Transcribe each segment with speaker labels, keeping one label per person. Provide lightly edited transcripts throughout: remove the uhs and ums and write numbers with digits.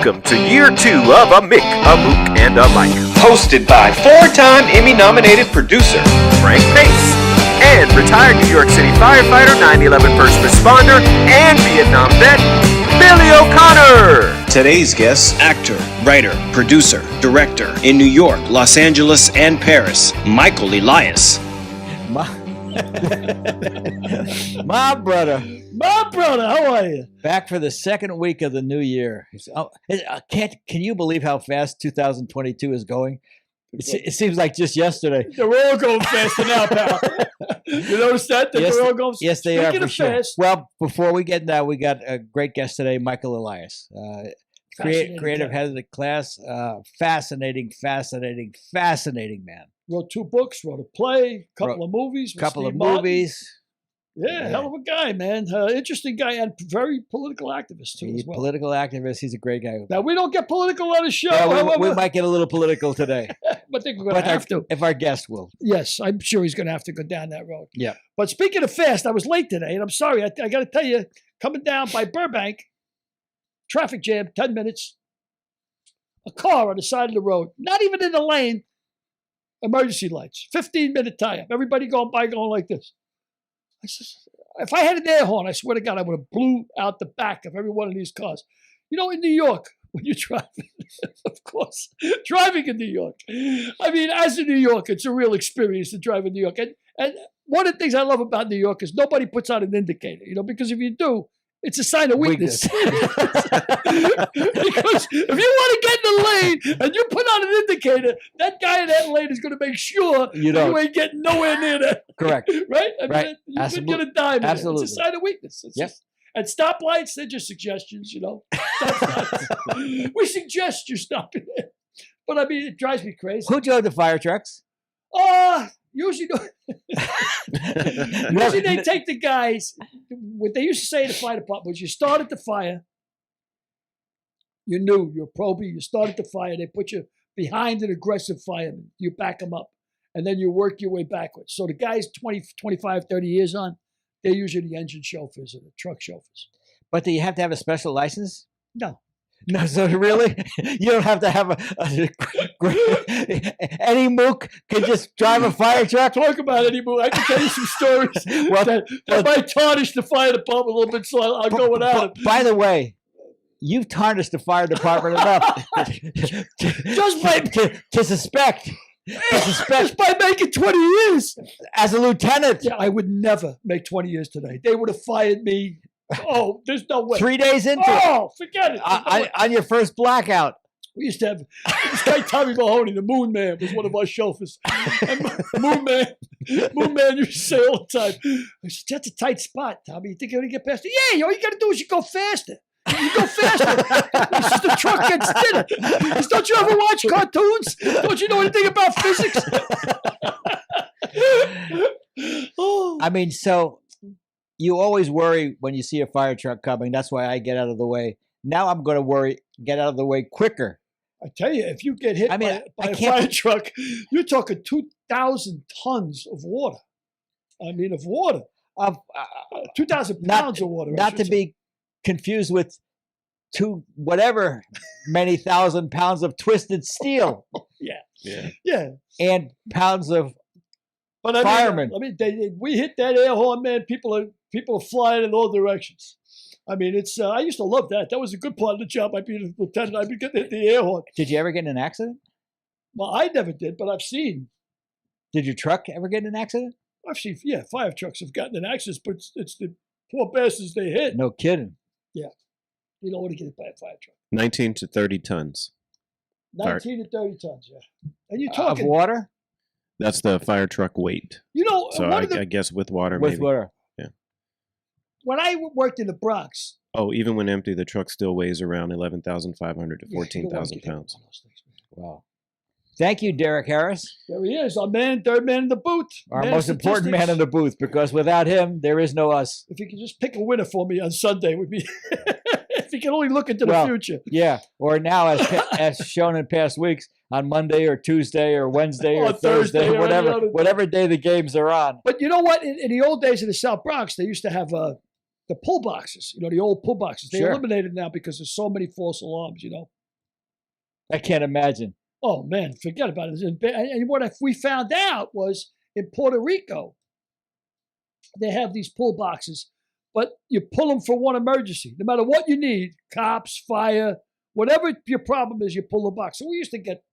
Speaker 1: Welcome to year 2 of A Mick, a Mook, and a Mike.
Speaker 2: Hosted by 4-time Emmy-nominated producer
Speaker 1: Frank Pace. And retired New York City firefighter, 9/11 first responder, and Vietnam vet, Billy O'Connor.
Speaker 2: Today's guests, actor, writer, producer, director in New York, Los Angeles, and Paris, Michael Elias.
Speaker 3: My brother, how are you?
Speaker 4: Back for the second week of the new year. Can you believe how fast 2022 is going? It seems like just yesterday.
Speaker 3: They're all going faster now, pal. You notice that?
Speaker 4: Yes,
Speaker 3: They're all going
Speaker 4: yes, they are for sure.
Speaker 3: Fast.
Speaker 4: Well, before we get into that, we got a great guest today, Michael Elias. Creative head of the class. Fascinating man.
Speaker 3: Wrote 2 books, wrote a play, couple of movies. Yeah, hell of a guy, man. Interesting guy and very political activist, too.
Speaker 4: He's
Speaker 3: as well.
Speaker 4: Political activist. He's a great guy.
Speaker 3: Now, we don't get political on the show.
Speaker 4: Yeah, we might get a little political today.
Speaker 3: I think we're going to have to.
Speaker 4: If our guest will.
Speaker 3: Yes, I'm sure he's going to have to go down that road.
Speaker 4: Yeah.
Speaker 3: But speaking of fast, I was late today, and I'm sorry. I got to tell you, coming down by Burbank, traffic jam, 10 minutes, a car on the side of the road, not even in the lane, emergency lights, 15-minute tie-up. Everybody going like this. I said, if I had an air horn, I swear to God, I would have blew out the back of every one of these cars. You know, in New York, when you're driving, of course, driving in New York. I mean, as a New Yorker, it's a real experience to drive in New York. And one of the things I love about New York is nobody puts on an indicator, because if you do, it's a sign of weakness. Because if you want to get in the lane and you put on an indicator, that guy in that lane is going to make sure you ain't getting nowhere near that.
Speaker 4: Correct.
Speaker 3: Right? I
Speaker 4: right.
Speaker 3: mean, you could get a dime.
Speaker 4: Absolutely.
Speaker 3: It's a sign of weakness. And stoplights, they're just suggestions, We suggest you stop it. But I mean, it drives me crazy.
Speaker 4: Who drove the fire trucks?
Speaker 3: Usually they take the guys. What they used to say in the fire department was, you started the fire, you knew you're a probie, you started the fire, they put you behind an aggressive fireman, you back them up, and then you work your way backwards. So the guys 20, 25, 30 years on, they're usually the engine chauffeurs or the truck chauffeurs.
Speaker 4: But do you have to have a special license?
Speaker 3: No.
Speaker 4: No, so really? You don't have to have any mook can just drive a fire truck?
Speaker 3: Talk about any mook. I can tell you some stories that might tarnish the fire department a little bit, so I'll go without it.
Speaker 4: By the way, you've tarnished the fire department enough to suspect. Just by making 20 years. As a lieutenant.
Speaker 3: Yeah, I would never make 20 years today. They would have fired me. Oh, there's no way.
Speaker 4: 3 dadays into it.
Speaker 3: Oh, forget it.
Speaker 4: On your first blackout.
Speaker 3: We used to have this guy, Tommy Mahoney, the Moon Man, was one of our chauffeurs. And Moon Man used to say all the time, I said, that's a tight spot, Tommy. You think you're going to get past it? Yeah, all you got to do is you go faster. You go faster. The truck gets thinner. Don't you ever watch cartoons? Don't you know anything about physics?
Speaker 4: I mean, so you always worry when you see a fire truck coming. That's why I get out of the way. Now I'm going to get out of the way quicker.
Speaker 3: I tell you, if you get hit by a fire truck, you're talking 2,000 tons of water. I mean, of water. 2,000 pounds of water.
Speaker 4: Not to be confused with whatever many thousand pounds of twisted steel.
Speaker 3: Yeah.
Speaker 4: And pounds of firemen.
Speaker 3: We hit that air horn, man. People are flying in all directions. I mean, it's. I used to love that. That was a good part of the job. I'd be a lieutenant. I'd be getting the air horn.
Speaker 4: Did you ever get in an accident?
Speaker 3: Well, I never did, but I've seen.
Speaker 4: Did your truck ever get in an accident?
Speaker 3: I've seen. Yeah, fire trucks have gotten in accidents, but it's the poor bastards they hit.
Speaker 4: No kidding.
Speaker 3: Yeah, you don't want to get hit by a fire truck.
Speaker 5: 19 to 30 tons.
Speaker 3: 19 to 30 tons. Yeah, and you're talking
Speaker 4: of water.
Speaker 5: That's the fire truck weight.
Speaker 3: So
Speaker 5: I guess with water.
Speaker 4: With
Speaker 5: maybe.
Speaker 4: water.
Speaker 5: Yeah.
Speaker 3: When I worked in the Bronx.
Speaker 5: Oh, even when empty, the truck still weighs around 11,500 to 14,000 pounds.
Speaker 4: Wow. Thank you, Derek Harris.
Speaker 3: There he is, our man, third man in the booth.
Speaker 4: Our most important man in the booth, because without him, there is no us.
Speaker 3: If you could just pick a winner for me on Sunday, would be. If you can only look into the future.
Speaker 4: Yeah, or now, as shown in past weeks, on Monday or Tuesday or Wednesday or Thursday, or whatever day the games are on.
Speaker 3: But you know what? In the old days in the South Bronx, they used to have the pull boxes, the old pull boxes. They
Speaker 4: Sure.
Speaker 3: eliminated now because there's so many false alarms,
Speaker 4: I can't imagine.
Speaker 3: Oh, man, forget about it. And what we found out was in Puerto Rico, they have these pull boxes, but you pull them for one emergency. No matter what you need, cops, fire, whatever your problem is, you pull a box. So we used to get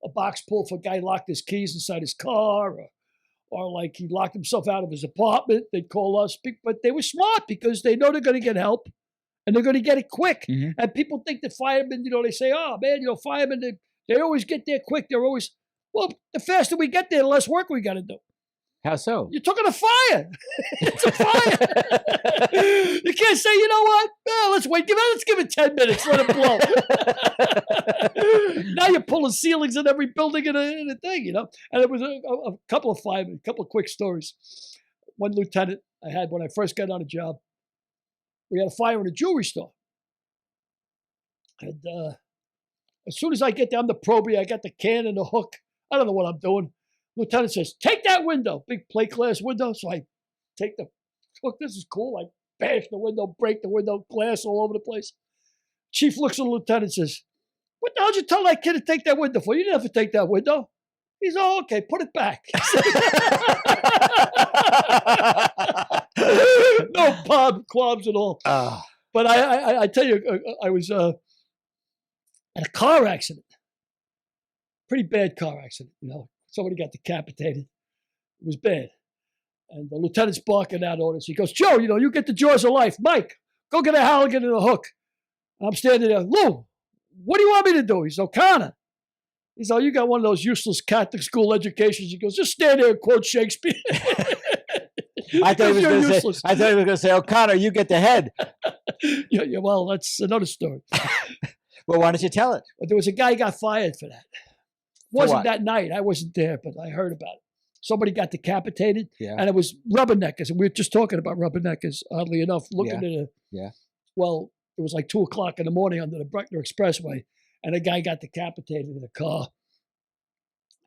Speaker 3: a box pull for a guy locked his keys inside his car, or like he locked himself out of his apartment. They'd call us, but they were smart because they know they're going to get help and they're going to get it quick.
Speaker 4: Mhm.
Speaker 3: And people think that firemen, they say, oh, man, firemen, they always get there quick. They're always, well, the faster we get there, the less work we got to do.
Speaker 4: How so?
Speaker 3: You're talking a fire. It's a fire. You can't say, you know what? Let's wait. Let's give it 10 minutes. Let it blow. Now you're pulling ceilings in every building in a thing, And it was a couple of firemen, a couple of quick stories. One lieutenant I had when I first got on a job, we had a fire in a jewelry store. And as soon as I get there, I'm the probie. I got the can and the hook. I don't know what I'm doing. Lieutenant says, take that window, big plate glass window. So I take the hook. This is cool. I bash the window, break the window, glass all over the place. Chief looks at the lieutenant and says, what the hell did you tell that kid to take that window for? You didn't have to take that window. He's, oh, okay, put it back. No qualms at all. But I tell you, I was in a car accident. Pretty bad car accident, Somebody got decapitated. It was bad. And the lieutenant's barking out orders. He goes, Joe, you get the jaws of life. Mike, go get a Halligan and a hook. And I'm standing there. Lou, what do you want me to do? He's O'Connor. He's you got one of those useless Catholic school educations. He goes, just stand there and quote Shakespeare.
Speaker 4: I thought he was going to say, O'Connor, you get the head.
Speaker 3: Yeah, well, that's another story.
Speaker 4: Well, why don't you tell it?
Speaker 3: But there was a guy who got fired for that. Wasn't
Speaker 4: what?
Speaker 3: that night. I wasn't there, but I heard about it. Somebody got decapitated,
Speaker 4: Yeah.
Speaker 3: and it was rubberneckers. And we were just talking about rubberneckers, oddly enough, looking at it.
Speaker 4: Yeah.
Speaker 3: Well, it was like 2 o'clock in the morning under the Bruckner Expressway, and a guy got decapitated in a car.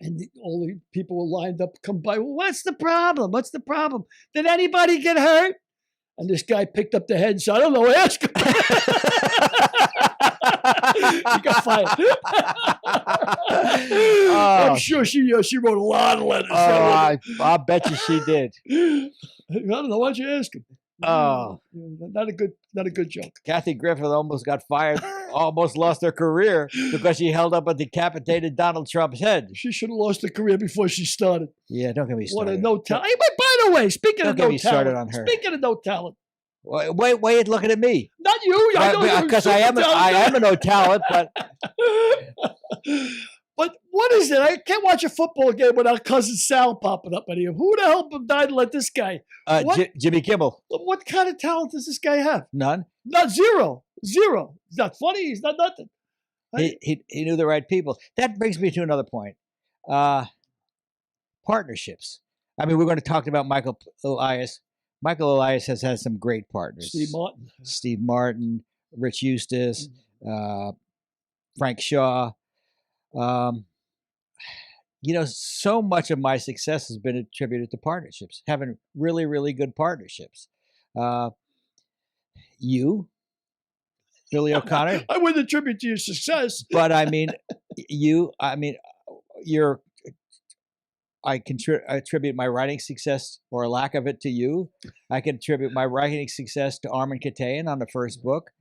Speaker 3: And all the people were lined up to come by. Well, what's the problem? What's the problem? Did anybody get hurt? And this guy picked up the head and said, I don't know, ask him. He got fired. I'm sure she wrote a lot of letters.
Speaker 4: I bet you she did.
Speaker 3: I don't know. Why'd you ask him?
Speaker 4: Oh,
Speaker 3: Not a good joke.
Speaker 4: Kathy Griffith almost got fired, almost lost her career because she held up a decapitated Donald Trump's head.
Speaker 3: She should have lost her career before she started.
Speaker 4: Yeah, don't get me started.
Speaker 3: What a no talent. Hey, by the way, speaking of no talent,
Speaker 4: on her.
Speaker 3: Speaking of no talent.
Speaker 4: Wait, you're looking at me.
Speaker 3: Not you. I know
Speaker 4: because I am a no talent, but
Speaker 3: But what is it? I can't watch a football game without cousin Sal popping up at you. Who the hell died to let this guy?
Speaker 4: Jimmy Kimmel.
Speaker 3: What kind of talent does this guy have?
Speaker 4: None.
Speaker 3: Not zero. He's not funny. He's not nothing.
Speaker 4: He knew the right people. That brings me to another point. Partnerships. I mean, we're going to talk about Michael Elias. Michael Elias has had some great partners. Steve Martin, Rich Eustace, Frank Shaw. So much of my success has been attributed to partnerships, having really, really good partnerships. You, Billy O'Connor.
Speaker 3: I wouldn't attribute to your success.
Speaker 4: But I mean, I attribute my writing success or lack of it to you. I can attribute my writing success to Armin Katayan on the first book.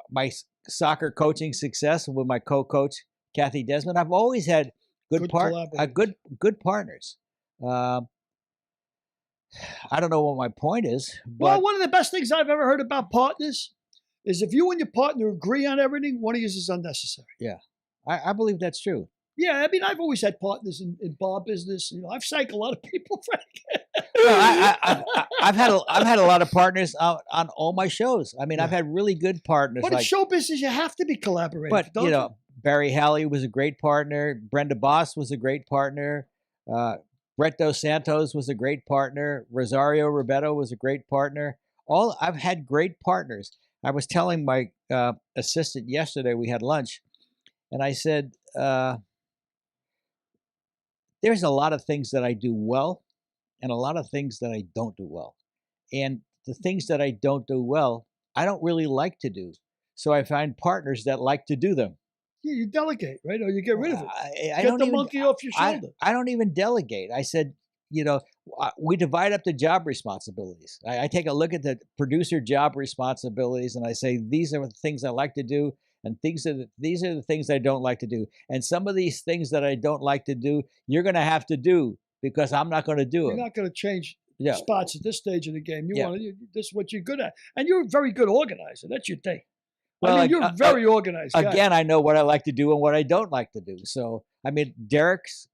Speaker 4: My soccer coaching success with my co-coach Kathy Desmond. I've always had good partners. I don't know what my point is. But
Speaker 3: well, one of the best things I've ever heard about partners is if you and your partner agree on everything, one of you is unnecessary.
Speaker 4: Yeah, I believe that's true.
Speaker 3: Yeah, I mean, I've always had partners in bar business. I've psyched a lot of people, Frank.
Speaker 4: I've had a lot of partners on all my shows. I mean, I've had really good partners.
Speaker 3: But in show business, you have to be collaborating.
Speaker 4: But Barry Halley was a great partner. Brenda Boss was a great partner. Brett Dos Santos was a great partner. Rosario Roberto was a great partner. I've had great partners. I was telling my assistant yesterday, we had lunch, and I said, there's a lot of things that I do well and a lot of things that I don't do well. And the things that I don't do well, I don't really like to do. So I find partners that like to do them.
Speaker 3: Yeah, you delegate, right? Or you get rid of it.
Speaker 4: I
Speaker 3: Get
Speaker 4: don't
Speaker 3: the
Speaker 4: even,
Speaker 3: monkey off your shoulder.
Speaker 4: I don't even delegate. I said, we divide up the job responsibilities. I take a look at the producer job responsibilities and I say, these are the things I like to do. And these are the things I don't like to do. And some of these things that I don't like to do, you're going to have to do because I'm not going to do
Speaker 3: You're
Speaker 4: them.
Speaker 3: not going to change
Speaker 4: Yeah.
Speaker 3: spots at this stage of the game. You
Speaker 4: Yeah.
Speaker 3: want to. This is what you're good at, and you're a very good organizer. That's your thing.
Speaker 4: Well,
Speaker 3: I mean, you're a very organized guy.
Speaker 4: Again, I know what I like to do and what I don't like to do. So, I mean, Derek's,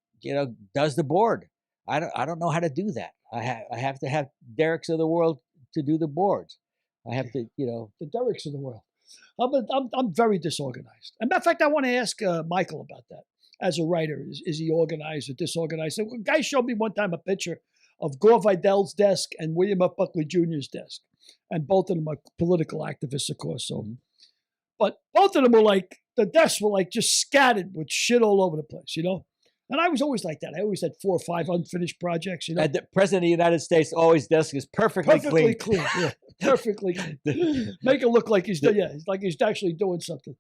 Speaker 4: does the board. I don't know how to do that. I have to have Derek's of the world to do the boards. I have to,
Speaker 3: the Derricks of the world. I'm very disorganized. As a matter of fact, I want to ask Michael about that. As a writer, is he organized or disorganized? A guy showed me one time a picture of Gore Vidal's desk and William F. Buckley Jr.'s desk, and both of them are political activists, of course. So, but both of them were like the desks were like just scattered with shit all over the place, And I was always like that. I always had 4 or 5 unfinished projects,
Speaker 4: And the president of the United States always desk is perfectly clean.
Speaker 3: Yeah, perfectly clean. Make it look like he's like he's actually doing something.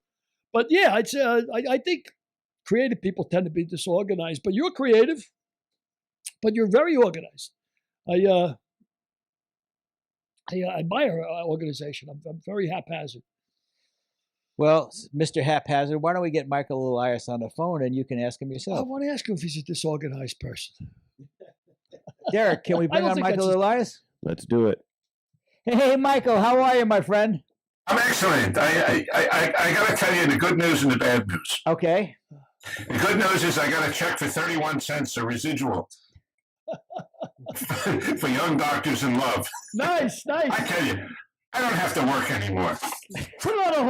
Speaker 3: But yeah, I'd say I think creative people tend to be disorganized, but you're creative, but you're very organized. I admire our organization. I'm very haphazard.
Speaker 4: Well, Mr. Haphazard, why don't we get Michael Elias on the phone and you can ask him
Speaker 3: I
Speaker 4: yourself?
Speaker 3: want to ask him if he's a disorganized person.
Speaker 4: Derek, can we bring
Speaker 3: don't
Speaker 4: on
Speaker 3: think
Speaker 4: Michael
Speaker 3: that's
Speaker 4: Elias?
Speaker 5: Let's do it.
Speaker 4: Hey, Michael, how are you, my friend?
Speaker 6: I'm excellent. I got to tell you the good news and the bad news.
Speaker 4: Okay.
Speaker 6: The good news is I got a check for 31 cents, a residual, for Young Doctors in Love.
Speaker 3: Nice.
Speaker 6: I tell you, I don't have to work anymore.
Speaker 3: Put it on a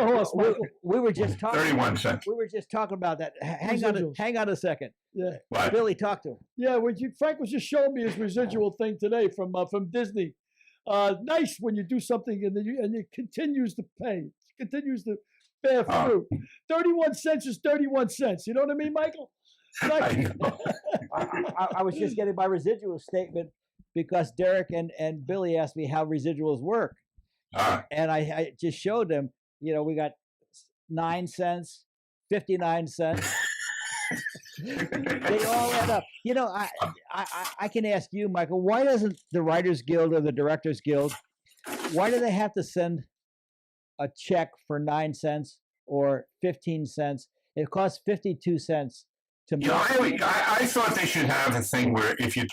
Speaker 3: horse. Michael.
Speaker 4: We were just talking.
Speaker 6: 31 cents.
Speaker 4: We were just talking about that.
Speaker 3: Residuals.
Speaker 4: Hang on a second.
Speaker 3: Yeah.
Speaker 6: What?
Speaker 4: Billy, talk to him.
Speaker 3: Yeah, Frank was just showing me his residual thing today from Disney. Nice when you do something and it continues to pay, continues to bear fruit. 31 cents is 31 cents. You know what I mean, Michael?
Speaker 6: I know.
Speaker 4: I was just getting my residual statement because Derek and Billy asked me how residuals work. And I just showed them, we got 9 cents, 59 cents. They all add up. I can ask you, Michael, why doesn't the Writers Guild or the Directors Guild, why do they have to send a check for 9 cents or 15 cents? It costs 52 cents to make.
Speaker 6: I thought they should have a thing where if you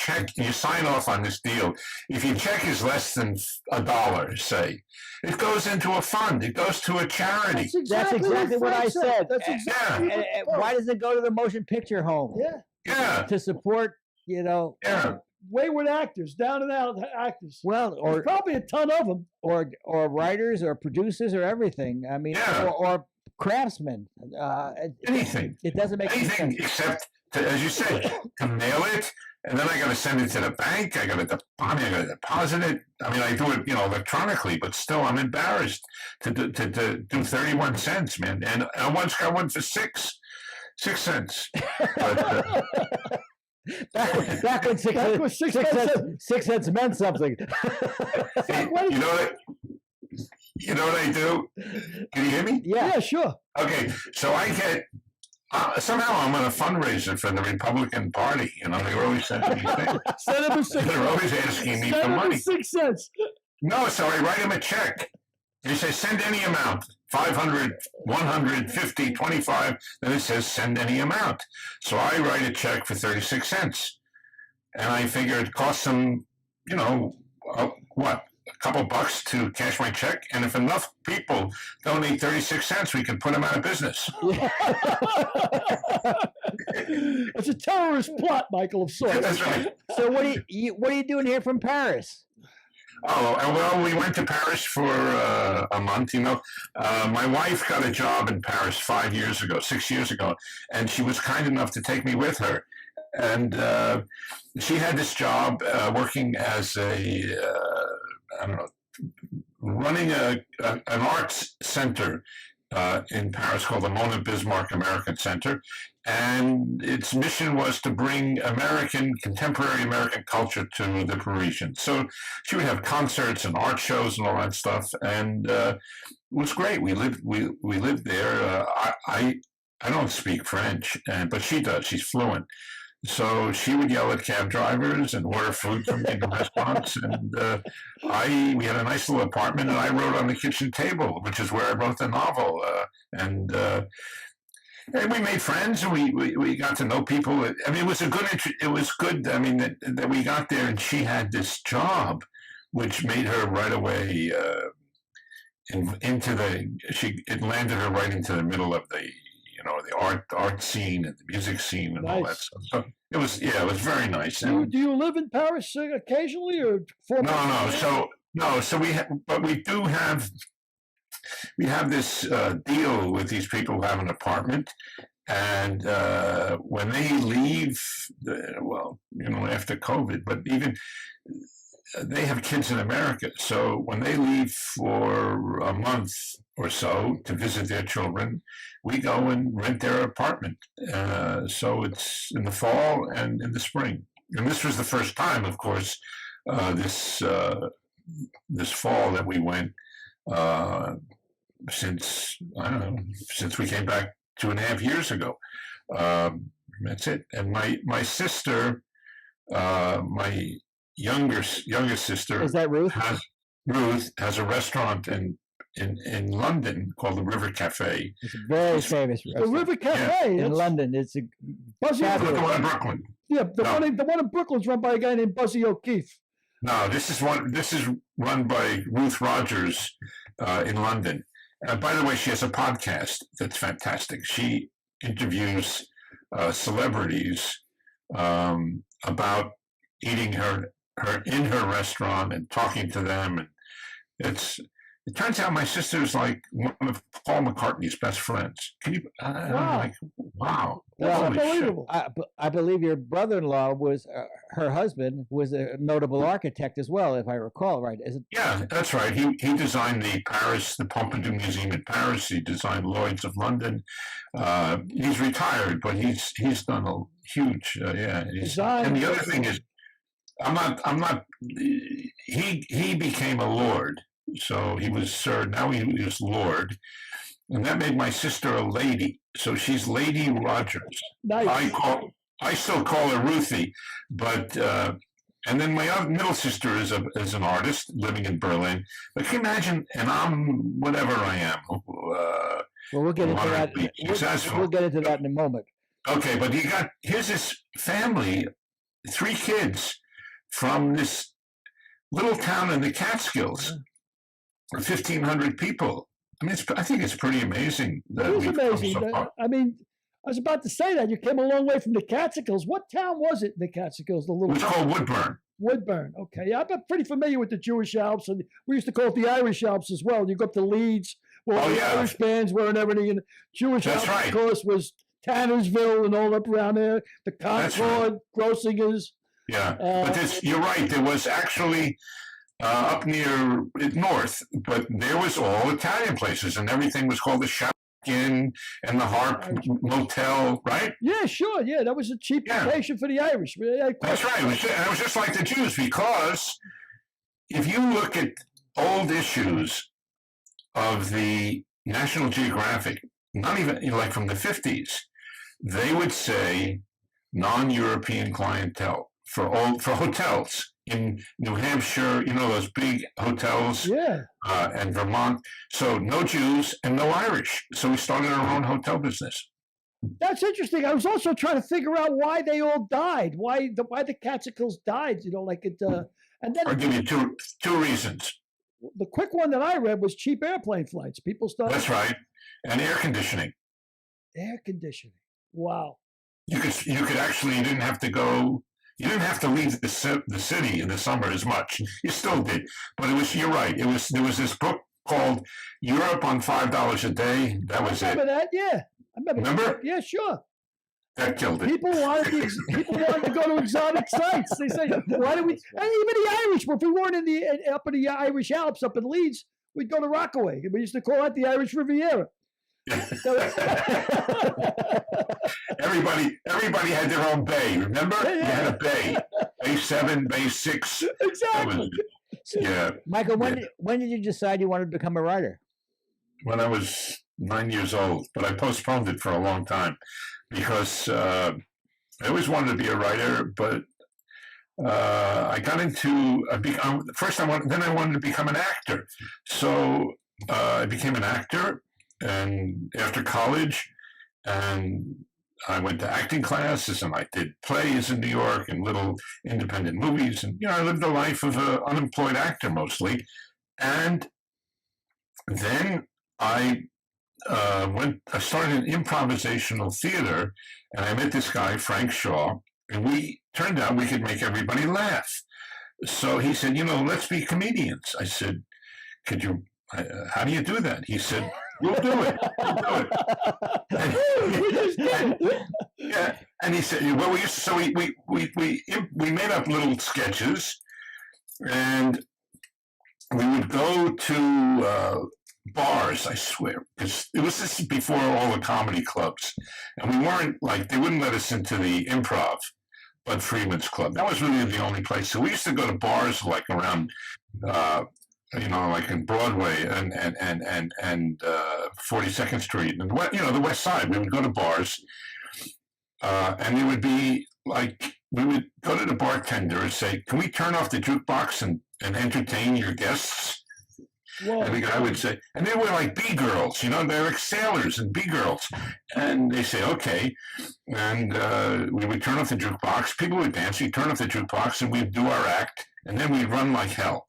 Speaker 6: sign off on this deal, if your check is less than $1, say, it goes into a fund. It goes to a charity.
Speaker 4: That's exactly what I said.
Speaker 3: That's exactly
Speaker 4: And why does it go to the motion picture home?
Speaker 6: Yeah.
Speaker 4: To support,
Speaker 6: Yeah.
Speaker 3: wayward actors, down and out actors.
Speaker 4: Well,
Speaker 3: There's
Speaker 4: or
Speaker 3: probably a ton of them.
Speaker 4: or writers or producers or everything. I mean,
Speaker 6: Yeah.
Speaker 4: or craftsmen.
Speaker 6: Anything.
Speaker 4: It doesn't make any
Speaker 6: Anything
Speaker 4: sense.
Speaker 6: except, as you said, to mail it, and then I got to send it to the bank. I got to deposit it. I mean, I do it, electronically, but still, I'm embarrassed to do 31 cents, man. And I once got one for 6 cents. But,
Speaker 4: Back when six cents meant something.
Speaker 6: You know what I do? Can you hear me?
Speaker 3: Yeah, sure.
Speaker 6: Okay, so I get somehow I'm on a fundraiser for the Republican Party. They're always sending me things.
Speaker 3: Send him a 6
Speaker 6: They're always asking me
Speaker 3: Send
Speaker 6: for
Speaker 3: him
Speaker 6: money.
Speaker 3: 6 cents.
Speaker 6: No, so I write them a check. They say send any amount, 500, 100, 50, 25. Then it says send any amount. So I write a check for 36 cents, and I figure it costs them, a couple bucks to cash my check, and if enough people donate 36 cents, we can put them out of business.
Speaker 3: It's a terrorist plot, Michael, of sorts.
Speaker 6: That's right.
Speaker 4: So what are you doing here from Paris?
Speaker 6: Oh, well, we went to Paris for a month, My wife got a job in Paris 6 years ago, and she was kind enough to take me with her. And she had this job working as running an arts center in Paris called the Mona Bismarck American Center. And its mission was to bring contemporary American culture to the Parisians. So she would have concerts and art shows and all that stuff. And it was great. We lived there. I don't speak French, but she does. She's fluent. So she would yell at cab drivers and order food from me in the restaurants. And we had a nice little apartment, and I wrote on the kitchen table, which is where I wrote the novel. And we made friends, and we got to know people. I mean, it was good. I mean, that we got there, and she had this job, which made her right away it landed her right into the middle of the art scene and the music scene and all that stuff. So it was very nice.
Speaker 3: Do you live in Paris occasionally, or
Speaker 6: no? So we have this deal with these people who have an apartment, and when they leave, after COVID, but even they have kids in America. So when they leave for a month or so to visit their children, we go and rent their apartment. So it's in the fall and in the spring. And this was the first time, of course, this fall that we went since we came back 2.5 years ago. That's it. And my sister, my youngest sister,
Speaker 4: Is that Ruth?
Speaker 6: Ruth has a restaurant in London called the River Cafe.
Speaker 4: It's a very famous
Speaker 3: the
Speaker 4: restaurant.
Speaker 3: River Cafe
Speaker 4: In London. It's a
Speaker 3: Buzzy.
Speaker 6: The one in Brooklyn.
Speaker 3: Yeah, the one in Brooklyn's run by a guy named Buzzy O'Keefe.
Speaker 6: No, this is run by Ruth Rogers in London. By the way, she has a podcast that's fantastic. She interviews celebrities about eating in her restaurant and talking to them, and it turns out my sister's like one of Paul McCartney's best friends. Can you?
Speaker 3: Wow.
Speaker 6: Like, wow,
Speaker 3: That's
Speaker 6: holy shit.
Speaker 3: unbelievable.
Speaker 4: I believe your brother-in-law was her husband was a notable architect as well, if I recall right. Is it?
Speaker 6: Yeah, that's right. He designed the Pompidou Museum in Paris. He designed Lloyd's of London. He's retired, but he's done a huge and the other thing is, I'm not. He became a lord, so he was sir. Now he is lord, and that made my sister a lady. So she's Lady Rogers.
Speaker 3: Nice.
Speaker 6: I still call her Ruthie, but and then my middle sister is an artist living in Berlin. But can you imagine? And I'm whatever I am.
Speaker 4: Well, we'll get into that. We'll get into that in a moment.
Speaker 6: Okay, but here's this family, 3 kids from this little town in the Catskills, 1,500 people. I mean, I think it's pretty amazing.
Speaker 3: It is amazing. I mean, I was about to say that. You came a long way from the Catskills. What town was it in the Catskills? The little
Speaker 6: It was called Woodburn.
Speaker 3: Woodburn. Okay. Yeah, I'm pretty familiar with the Jewish Alps, and we used to call it the Irish Alps as well. You go up to Leeds, where all the Irish bands were and everything. And Jewish Alps, of course, was Tannersville and all up around there. The Concord, Grossinger's.
Speaker 6: Yeah, but you're right. There was actually up near north, but there was all Italian places, and everything was called the Shop Inn and the Harp Motel, right?
Speaker 3: Yeah, sure. Yeah, that was a cheap vacation for the Irish.
Speaker 6: That's right. It was just like the Jews, because if you look at old issues of the National Geographic, not even like from the 50s, they would say non-European clientele for hotels in New Hampshire, those big hotels, and Vermont. So no Jews and no Irish. So we started our own hotel business.
Speaker 3: That's interesting. I was also trying to figure out why they all died. Why the Catskills died? And then
Speaker 6: I'll give you two reasons.
Speaker 3: The quick one that I read was cheap airplane flights. People started.
Speaker 6: That's right, and air conditioning.
Speaker 3: Air conditioning. Wow.
Speaker 6: You could actually. You didn't have to go. You didn't have to leave the city in the summer as much. You still did, but you're right. There was this book called Europe on $5 a Day. That was it.
Speaker 3: I remember that. Yeah, I
Speaker 6: remember.
Speaker 3: Yeah, sure.
Speaker 6: That killed it.
Speaker 3: People wanted to go to exotic sites. They say, "Why do we?" And even the Irish. If we weren't up in the Irish Alps, up in Leeds, we'd go to Rockaway. We used to call that the Irish Riviera.
Speaker 6: Everybody had their own bay. Remember, you had a bay. Bay 7, Bay 6.
Speaker 3: Exactly.
Speaker 6: Yeah.
Speaker 4: Michael, when did you decide you wanted to become a writer?
Speaker 6: When I was 9 years old, but I postponed it for a long time because I always wanted to be a writer, but I got into first. I wanted to become an actor, so I became an actor, and after college, and I went to acting classes, and I did plays in New York and little independent movies, and I lived the life of an unemployed actor mostly, and then I started an improvisational theater, and I met this guy, Frank Shaw, and turned out we could make everybody laugh. So he said, let's be comedians. I said, how do you do that? He said, we'll do it. We'll do it. And he said, well, we made up little sketches, and we would go to bars, I swear, because this is before all the comedy clubs, and we weren't they wouldn't let us into the Improv, Bud Freeman's club. That was really the only place. So we used to go to bars around, like in Broadway and 42nd Street and the West Side. We would go to bars, and it would be we would go to the bartender and say, "Can we turn off the jukebox and entertain your guests?" Whoa. And the guy would say, and they were like B-girls, they're like sailors and B-girls. And they say, okay. And we would turn off the jukebox. People would dance. We'd turn off the jukebox, and we'd do our act. And then we'd run like hell.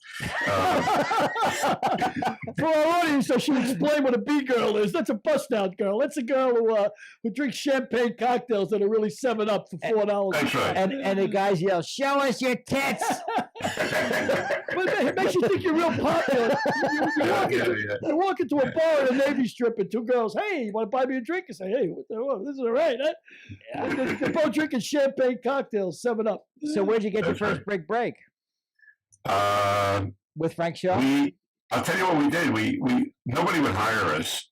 Speaker 3: For our audience, I should explain what a B-girl is. That's a bust-out girl. That's a girl who drinks champagne cocktails that are really 7-Up for $4.
Speaker 6: That's right.
Speaker 4: And the guys yell, "Show us your tits!"
Speaker 3: But it makes you think you're real popular. You walk into a bar at a Navy Strip, and two girls, "Hey, you want to buy me a drink?" I say, "Hey, what the hell? This is all right." They're both drinking champagne cocktails, 7-Up.
Speaker 4: So where'd you get your first big break? With Frank Shaw?
Speaker 6: I'll tell you what we did. We nobody would hire us,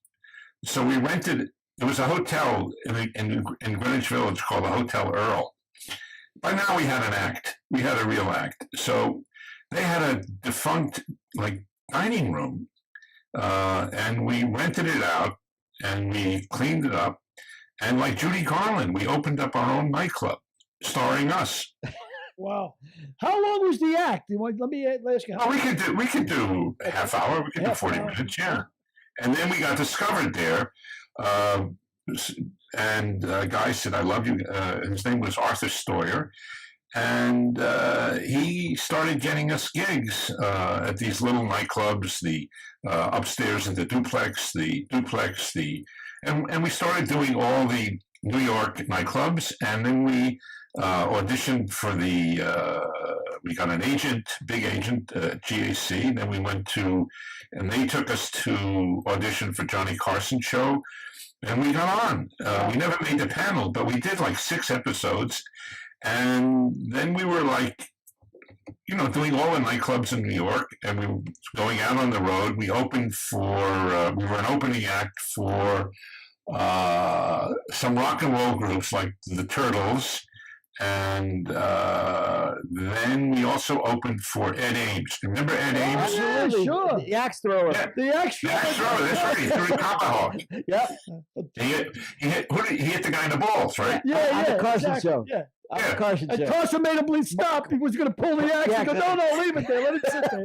Speaker 6: so we rented. There was a hotel in Greenwich Village called the Hotel Earl. By now we had an act. We had a real act. So they had a defunct dining room, and we rented it out, and we cleaned it up, and like Judy Garland, we opened up our own nightclub, starring us.
Speaker 3: Wow. How long was the act? Let me ask you.
Speaker 6: We could do a half hour. We could do 40 minutes, yeah. And then we got discovered there. And a guy said, "I love you." His name was Arthur Stoyer. And he started getting us gigs at these little nightclubs, the upstairs in the duplex, and we started doing all the New York nightclubs. And then we auditioned for we got an agent, big agent, GAC. Then we and they took us to audition for Johnny Carson's show, and we got on. We never made the panel, but we did 6 episodes, and then we were doing all the nightclubs in New York, and we were going out on the road. We opened we were an opening act for some rock and roll groups like the Turtles. And then we also opened for Ed Ames. Remember Ed Ames?
Speaker 3: Yeah, sure.
Speaker 4: The axe thrower.
Speaker 6: Yeah.
Speaker 3: The axe thrower.
Speaker 6: That's right. He threw the tomahawk.
Speaker 4: Yeah.
Speaker 6: He hit the guy in the balls, right?
Speaker 3: Yeah,
Speaker 4: On the Carson
Speaker 3: exactly.
Speaker 4: show.
Speaker 3: Yeah.
Speaker 4: On the Carson
Speaker 3: And
Speaker 4: show.
Speaker 3: Carson made him stop. He was going to pull the axe.
Speaker 4: Yeah,
Speaker 3: He goes, no, leave it there. Let it sit there.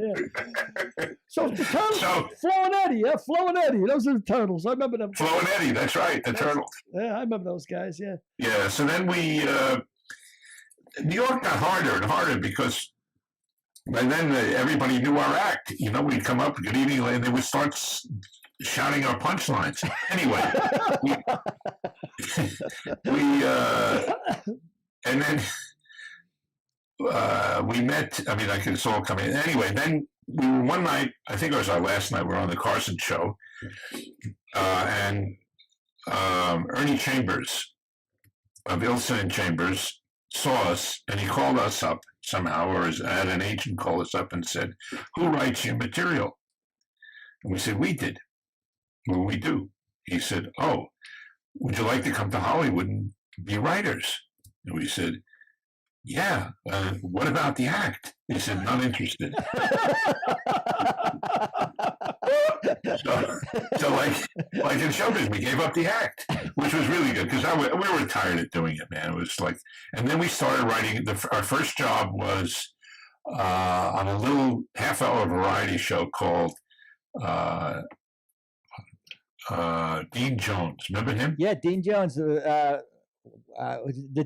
Speaker 3: Yeah. So the Turtles, Flo and Eddie. Yeah, Flo and Eddie. Those are the Turtles. I remember them.
Speaker 6: Flo and Eddie. That's right. The Turtles.
Speaker 3: Yeah, I remember those guys. Yeah.
Speaker 6: Yeah. So then New York got harder and harder because by then everybody knew our act. We'd come up, "Good evening," and they would start shouting our punchlines. Anyway, and then we met. I mean, it's all coming. Anyway, then we were one night. I think it was our last night. We were on the Carson show, and Ernie Chambers of Ilson and Chambers saw us, and he called us up somehow, or had an agent call us up and said, "Who writes your material?" And we said, "We did." "Well, we do." he said, "Oh, would you like to come to Hollywood and be writers?" And we said, "Yeah, what about the act?" He said, "Not interested." so like in showbiz, we gave up the act, which was really good because we were tired of doing it, man. It was like, and then we started writing. Our first job was on a little half-hour variety show called Dean Jones. Remember him?
Speaker 4: Yeah, Dean Jones, the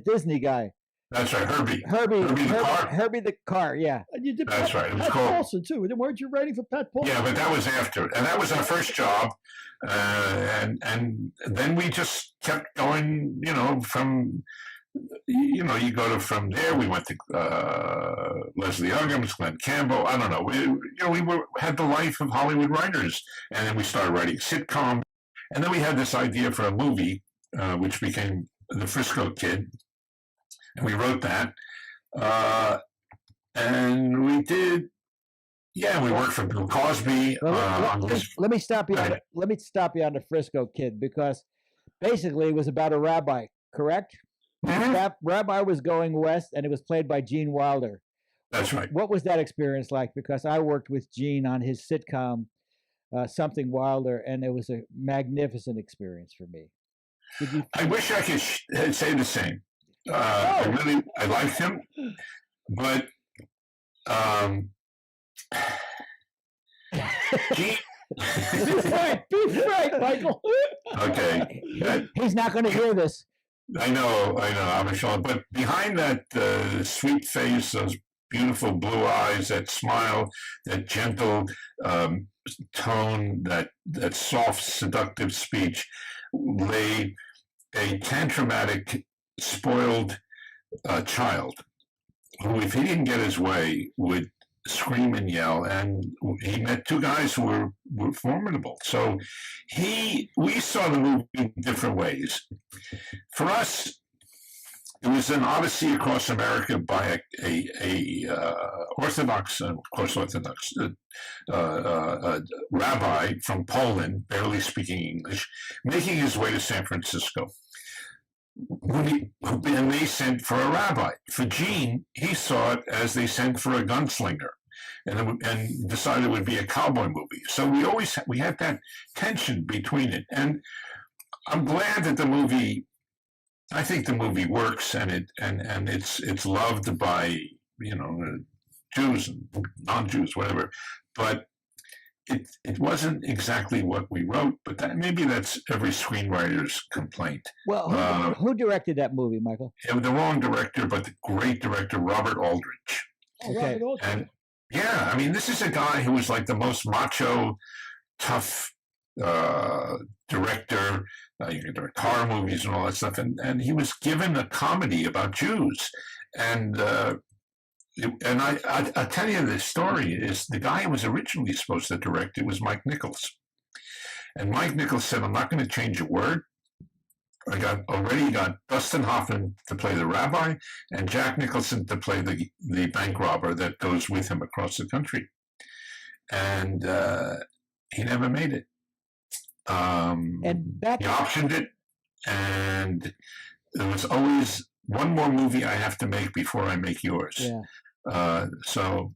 Speaker 4: Disney guy.
Speaker 6: That's right, Herbie.
Speaker 4: Herbie
Speaker 6: the car.
Speaker 4: Herbie the car. Yeah.
Speaker 3: And you did
Speaker 6: That's
Speaker 3: Pat,
Speaker 6: right. It was
Speaker 3: Pat
Speaker 6: called
Speaker 3: Paulson too. Weren't you writing for Pat Paulson?
Speaker 6: Yeah, but that was after, and that was our first job, and then we just kept going. You know, from you go to from there. We went to Leslie Uggams, Glenn Campbell. I don't know. We had the life of Hollywood writers, and then we started writing sitcoms, and then we had this idea for a movie, which became The Frisco Kid. And we wrote that, and we did. Yeah, we worked for Bill Cosby.
Speaker 4: Let me stop you. Let me stop you on the Frisco Kid because basically it was about a rabbi, correct?
Speaker 6: Mm-hmm.
Speaker 4: That rabbi was going west, and it was played by Gene Wilder.
Speaker 6: That's right.
Speaker 4: What was that experience like? Because I worked with Gene on his sitcom, Something Wilder, and it was a magnificent experience for me.
Speaker 6: I wish I could say the same. I liked him, but Gene.
Speaker 3: Be frank, Michael.
Speaker 6: Okay,
Speaker 4: he's not going to hear this.
Speaker 6: I know, I'm sure. But behind that sweet face, those beautiful blue eyes, that smile, that gentle tone, that soft, seductive speech, lay a tantraumatic, spoiled child who, if he didn't get his way, would scream and yell. And he met two guys who were formidable. So we saw the movie in different ways. For us, it was an odyssey across America by a Orthodox rabbi from Poland, barely speaking English, making his way to San Francisco. And they sent for a rabbi. For Gene, he saw it as they sent for a gunslinger, and decided it would be a cowboy movie. So we had that tension between it, and I'm glad that the movie. I think the movie works, and it's loved by Jews and non-Jews, whatever. But it wasn't exactly what we wrote. But maybe that's every screenwriter's complaint.
Speaker 4: Well, who directed that movie, Michael?
Speaker 6: The wrong director, but the great director, Robert Aldrich.
Speaker 4: Okay.
Speaker 6: And yeah, I mean, this is a guy who was like the most macho, tough director. You can direct horror movies and all that stuff, and he was given a comedy about Jews, and I tell you, the story is the guy who was originally supposed to direct it was Mike Nichols, and Mike Nichols said, "I'm not going to change a word. I already got Dustin Hoffman to play the rabbi and Jack Nicholson to play the bank robber that goes with him across the country," and he never made it. He optioned it, and there was always one more movie I have to make before I make yours.
Speaker 4: Yeah.
Speaker 6: So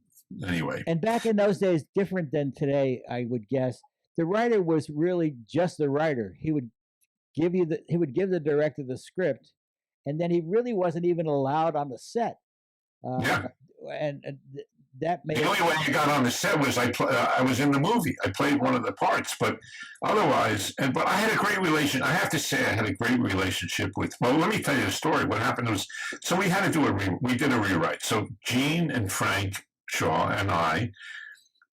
Speaker 6: anyway.
Speaker 4: And back in those days, different than today, I would guess, the writer was really just the writer. He would give the director the script, and then he really wasn't even allowed on the set.
Speaker 6: Yeah.
Speaker 4: And that made
Speaker 6: the only way you got on the set was I was in the movie. I played one of the parts, but otherwise, but I had a great relation. I have to say, I had a great relationship with. Well, let me tell you the story. What happened was, so we had to we did a rewrite. So Gene and Frank Shaw and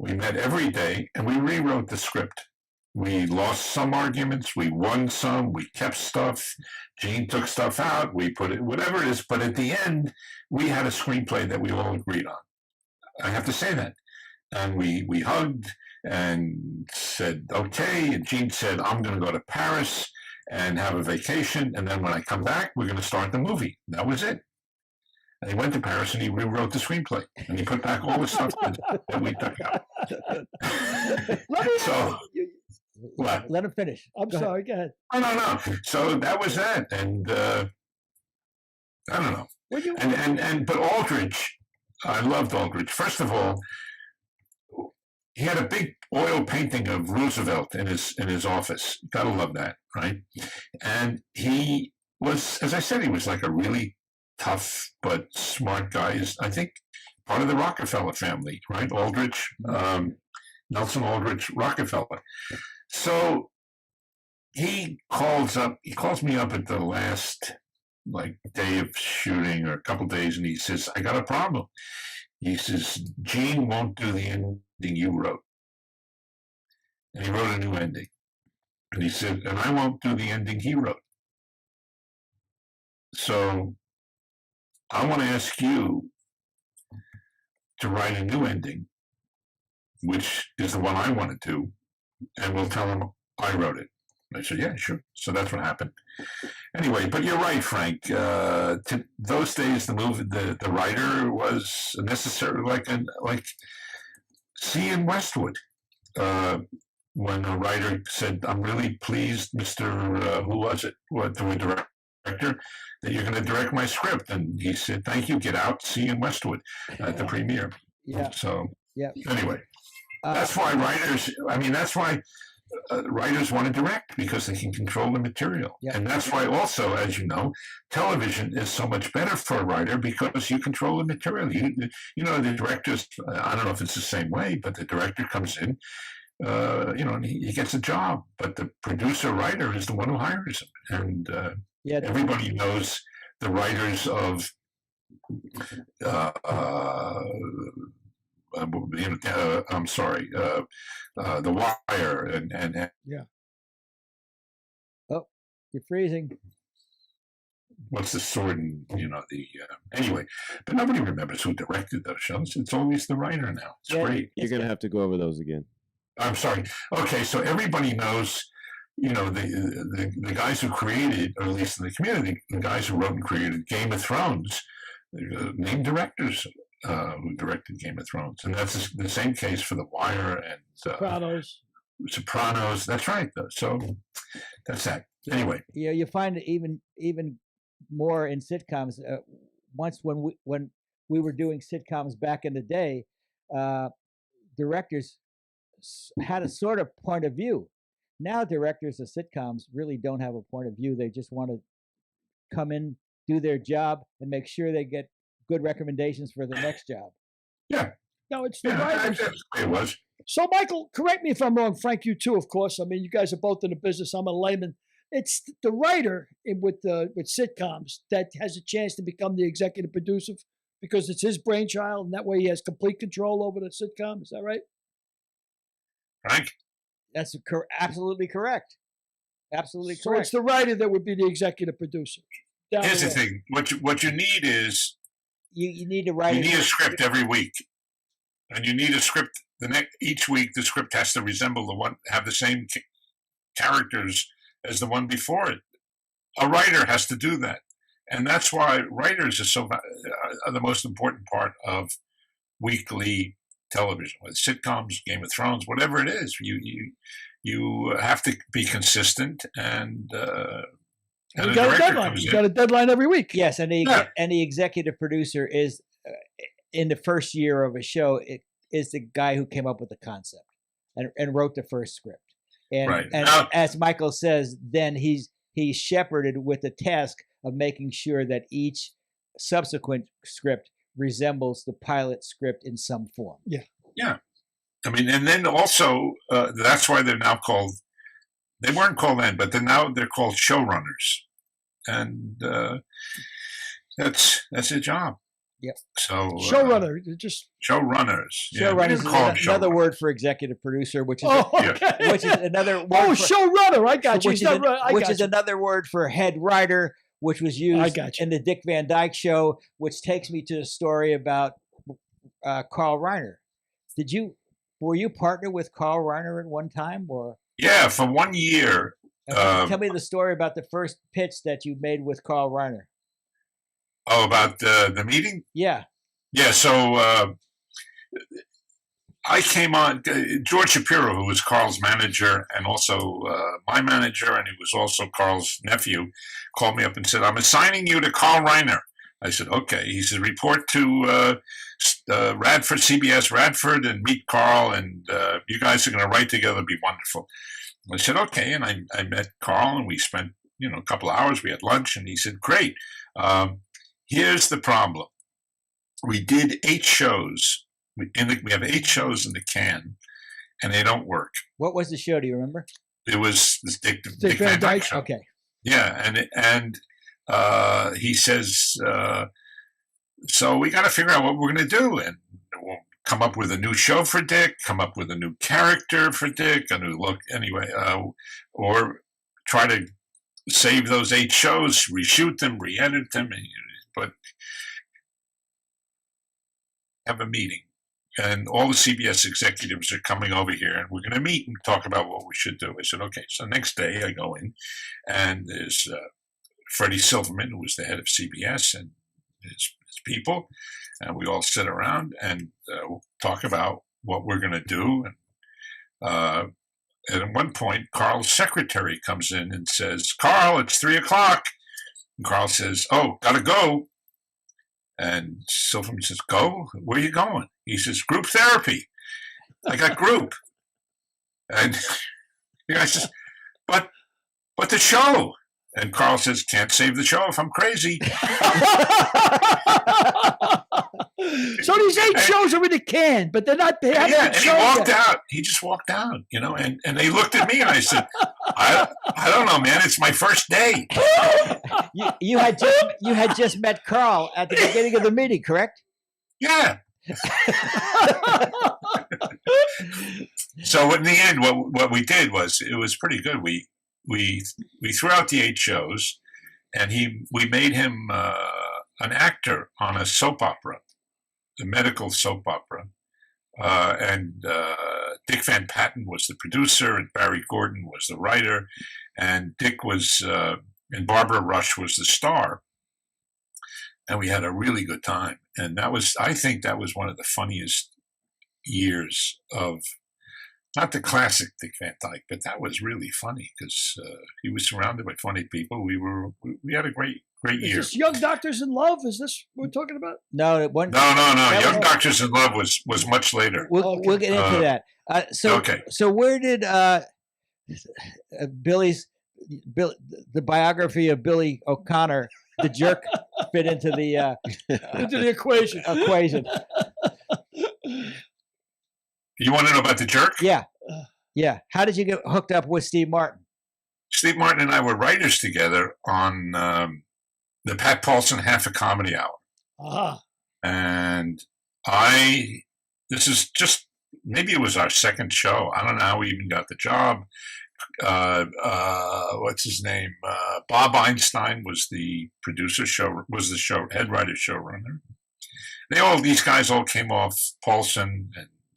Speaker 6: we met every day and we rewrote the script. We lost some arguments, we won some, we kept stuff. Gene took stuff out, we put it, whatever it is. But at the end, we had a screenplay that we all agreed on. I have to say that. And we hugged and said, okay. And Gene said, I'm going to go to Paris and have a vacation. And then when I come back, we're going to start the movie. That was it. And he went to Paris and he rewrote the screenplay. And he put back all the stuff that we took out. What?
Speaker 4: Let him finish.
Speaker 3: I'm
Speaker 4: Go ahead.
Speaker 3: sorry. Go ahead.
Speaker 6: No. So that was that, and I don't know.
Speaker 3: Would you?
Speaker 6: But Aldrich, I loved Aldrich. First of all, he had a big oil painting of Roosevelt in his office. Gotta love that, right? And he was, as I said, he was like a really tough but smart guy. I think part of the Rockefeller family, right? Aldrich, Nelson Aldrich Rockefeller. So he calls me up at the last day of shooting or a couple days, and he says, I got a problem. He says, Gene won't do the ending you wrote. And he wrote a new ending. And he said, and I won't do the ending he wrote. So I want to ask you to write a new ending, which is the one I want to do, and we'll tell him I wrote it. I said, yeah, sure. So that's what happened. Anyway, but you're right, Frank. Those days, the writer was necessarily like see in Westwood. When a writer said, I'm really pleased, Mr. Who was it? The director, that you're going to direct my script. And he said, thank you, get out, see you in Westwood at the premiere.
Speaker 4: Yeah.
Speaker 6: So,
Speaker 4: Yeah.
Speaker 6: Anyway, that's why writers want to direct, because they can control the material.
Speaker 4: Yeah.
Speaker 6: And that's why also, as you know, television is so much better for a writer, because you control the material. You know, the directors, I don't know if it's the same way, but the director comes in, and he gets a job, but the producer-writer is the one who hires him. And everybody knows the writers of I'm sorry, The Wire, and
Speaker 3: yeah.
Speaker 4: Oh, you're freezing.
Speaker 6: What's the sword? And anyway, but nobody remembers who directed those shows. It's always the writer now. It's great.
Speaker 5: You're gonna have to go over those again.
Speaker 6: I'm sorry. Okay, so everybody knows, the guys who created, or at least in the community, the guys who wrote and created Game of Thrones, named directors who directed Game of Thrones, and that's the same case for The Wire and Sopranos. That's right. So that's that. Anyway,
Speaker 4: Yeah, you find it even more in sitcoms. Once when we were doing sitcoms back in the day, directors had a sort of point of view. Now directors of sitcoms really don't have a point of view. They just want to come in, do their job, and make sure they get good recommendations for the next job.
Speaker 6: Yeah.
Speaker 3: No, it's the writers.
Speaker 6: It was.
Speaker 3: So, Michael, correct me if I'm wrong. Frank, you too, of course. I mean, you guys are both in the business. I'm a layman. It's the writer with sitcoms that has a chance to become the executive producer, because it's his brainchild, and that way he has complete control over the sitcom. Is that right?
Speaker 6: Frank?
Speaker 4: That's absolutely correct. Absolutely
Speaker 3: So
Speaker 4: correct.
Speaker 3: it's the writer that would be the executive producer.
Speaker 6: Here's the thing. What you need is
Speaker 4: you need to write.
Speaker 6: You need a script every week, and you need a script. Each week, the script has to resemble have the same characters as the one before it. A writer has to do that, and that's why writers are the most important part of weekly television, whether sitcoms, Game of Thrones, whatever it is. You have to be consistent, and
Speaker 3: you got a deadline. You got a deadline every week.
Speaker 4: Yes, and the executive producer is in the first year of a show. It is the guy who came up with the concept and wrote the first script. And,
Speaker 6: right.
Speaker 4: And as Michael says, then he's shepherded with the task of making sure that each subsequent script resembles the pilot script in some form.
Speaker 3: Yeah.
Speaker 6: Yeah. I mean, and then also that's why they're now called. They weren't called then, but they're called showrunners, and that's their job.
Speaker 4: Yep.
Speaker 6: So
Speaker 3: showrunner, just
Speaker 6: showrunners.
Speaker 4: Showrunner is another word for executive producer, which is which is another word.
Speaker 3: Oh, showrunner! I got you.
Speaker 4: Which is another word for head writer, which was used in the Dick Van Dyke Show, which takes me to a story about Carl Reiner. Were you partnered with Carl Reiner at one time, or?
Speaker 6: Yeah, for 1 year.
Speaker 4: Tell me the story about the first pitch that you made with Carl Reiner.
Speaker 6: Oh, about the meeting?
Speaker 4: Yeah.
Speaker 6: Yeah, so I came on, George Shapiro, who was Carl's manager and also my manager, and he was also Carl's nephew, called me up and said, I'm assigning you to Carl Reiner. I said, okay. He said, report to Radford, CBS Radford, and meet Carl, and you guys are going to write together. It'll be wonderful. I said, okay. And I met Carl, and we spent, a couple of hours. We had lunch, and he said, great. Here's the problem. We did 8 shows. We have 8 shows in the can, and they don't work.
Speaker 4: What was the show? Do you remember?
Speaker 6: It was this Dick Van Dyke Show.
Speaker 4: Okay.
Speaker 6: Yeah, and he says, so we got to figure out what we're going to do, and we'll come up with a new show for Dick, come up with a new character for Dick, a new look, anyway, or try to save those 8 shows, reshoot them, re-edit them, but have a meeting. And all the CBS executives are coming over here, and we're going to meet and talk about what we should do. I said, okay. So next day I go in, and there's Freddie Silverman, who was the head of CBS, and his people, and we all sit around and talk about what we're going to do. And at one point, Carl's secretary comes in and says, Carl, it's 3:00. And Carl says, oh, got to go. And Silverman says, go? Where are you going? He says, group therapy. I got group. And the guy says, but the show. And Carl says, can't save the show if I'm crazy.
Speaker 3: So these 8 shows are in the can, but they're not. They haven't
Speaker 6: and he walked out. He just walked out, and they looked at me, and I said, I don't know, man. It's my first day.
Speaker 4: You had just met Carl at the beginning of the meeting, correct?
Speaker 6: Yeah. So in the end, what we did was, it was pretty good. We threw out the 8 shows, and we made him an actor on a soap opera, a medical soap opera. And Dick Van Patten was the producer, and Barry Gordon was the writer, and Dick was, and Barbara Rush was the star. And we had a really good time. And I think that was one of the funniest years of, not the classic Dick Van Dyke, but that was really funny because he was surrounded by funny people. We had a great year.
Speaker 3: Is this Young Doctors in Love? Is this what we're talking about?
Speaker 4: No,
Speaker 6: No. Young Doctors in Love was much later.
Speaker 4: We'll get into that. So where did the biography of Billy O'Connor, the jerk, fit into the
Speaker 3: into the equation?
Speaker 6: You want to know about the jerk?
Speaker 4: Yeah. How did you get hooked up with Steve Martin?
Speaker 6: Steve Martin and I were writers together on the Pat Paulson Half a Comedy Hour.
Speaker 3: Uh-huh.
Speaker 6: And this is just, maybe it was our second show. I don't know how we even got the job. What's his name? Bob Einstein was the head writer, showrunner. These guys all came off, Paulson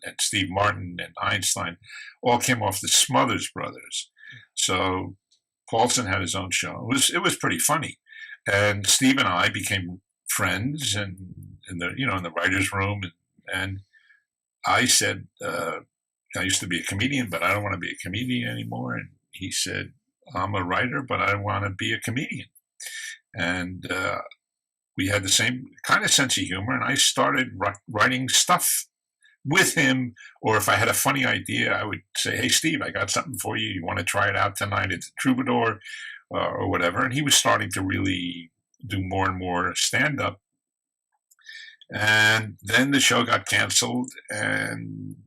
Speaker 6: and Steve Martin and Einstein all came off the Smothers Brothers. So Paulson had his own show. It was pretty funny. And Steve and I became friends, and in the writer's room. And I said, I used to be a comedian, but I don't want to be a comedian anymore. And he said, I'm a writer, but I want to be a comedian. And we had the same kind of sense of humor. And I started writing stuff with him, or if I had a funny idea, I would say, hey, Steve, I got something for you. You want to try it out tonight at the Troubadour or whatever? And he was starting to really do more and more stand-up. And then the show got canceled, and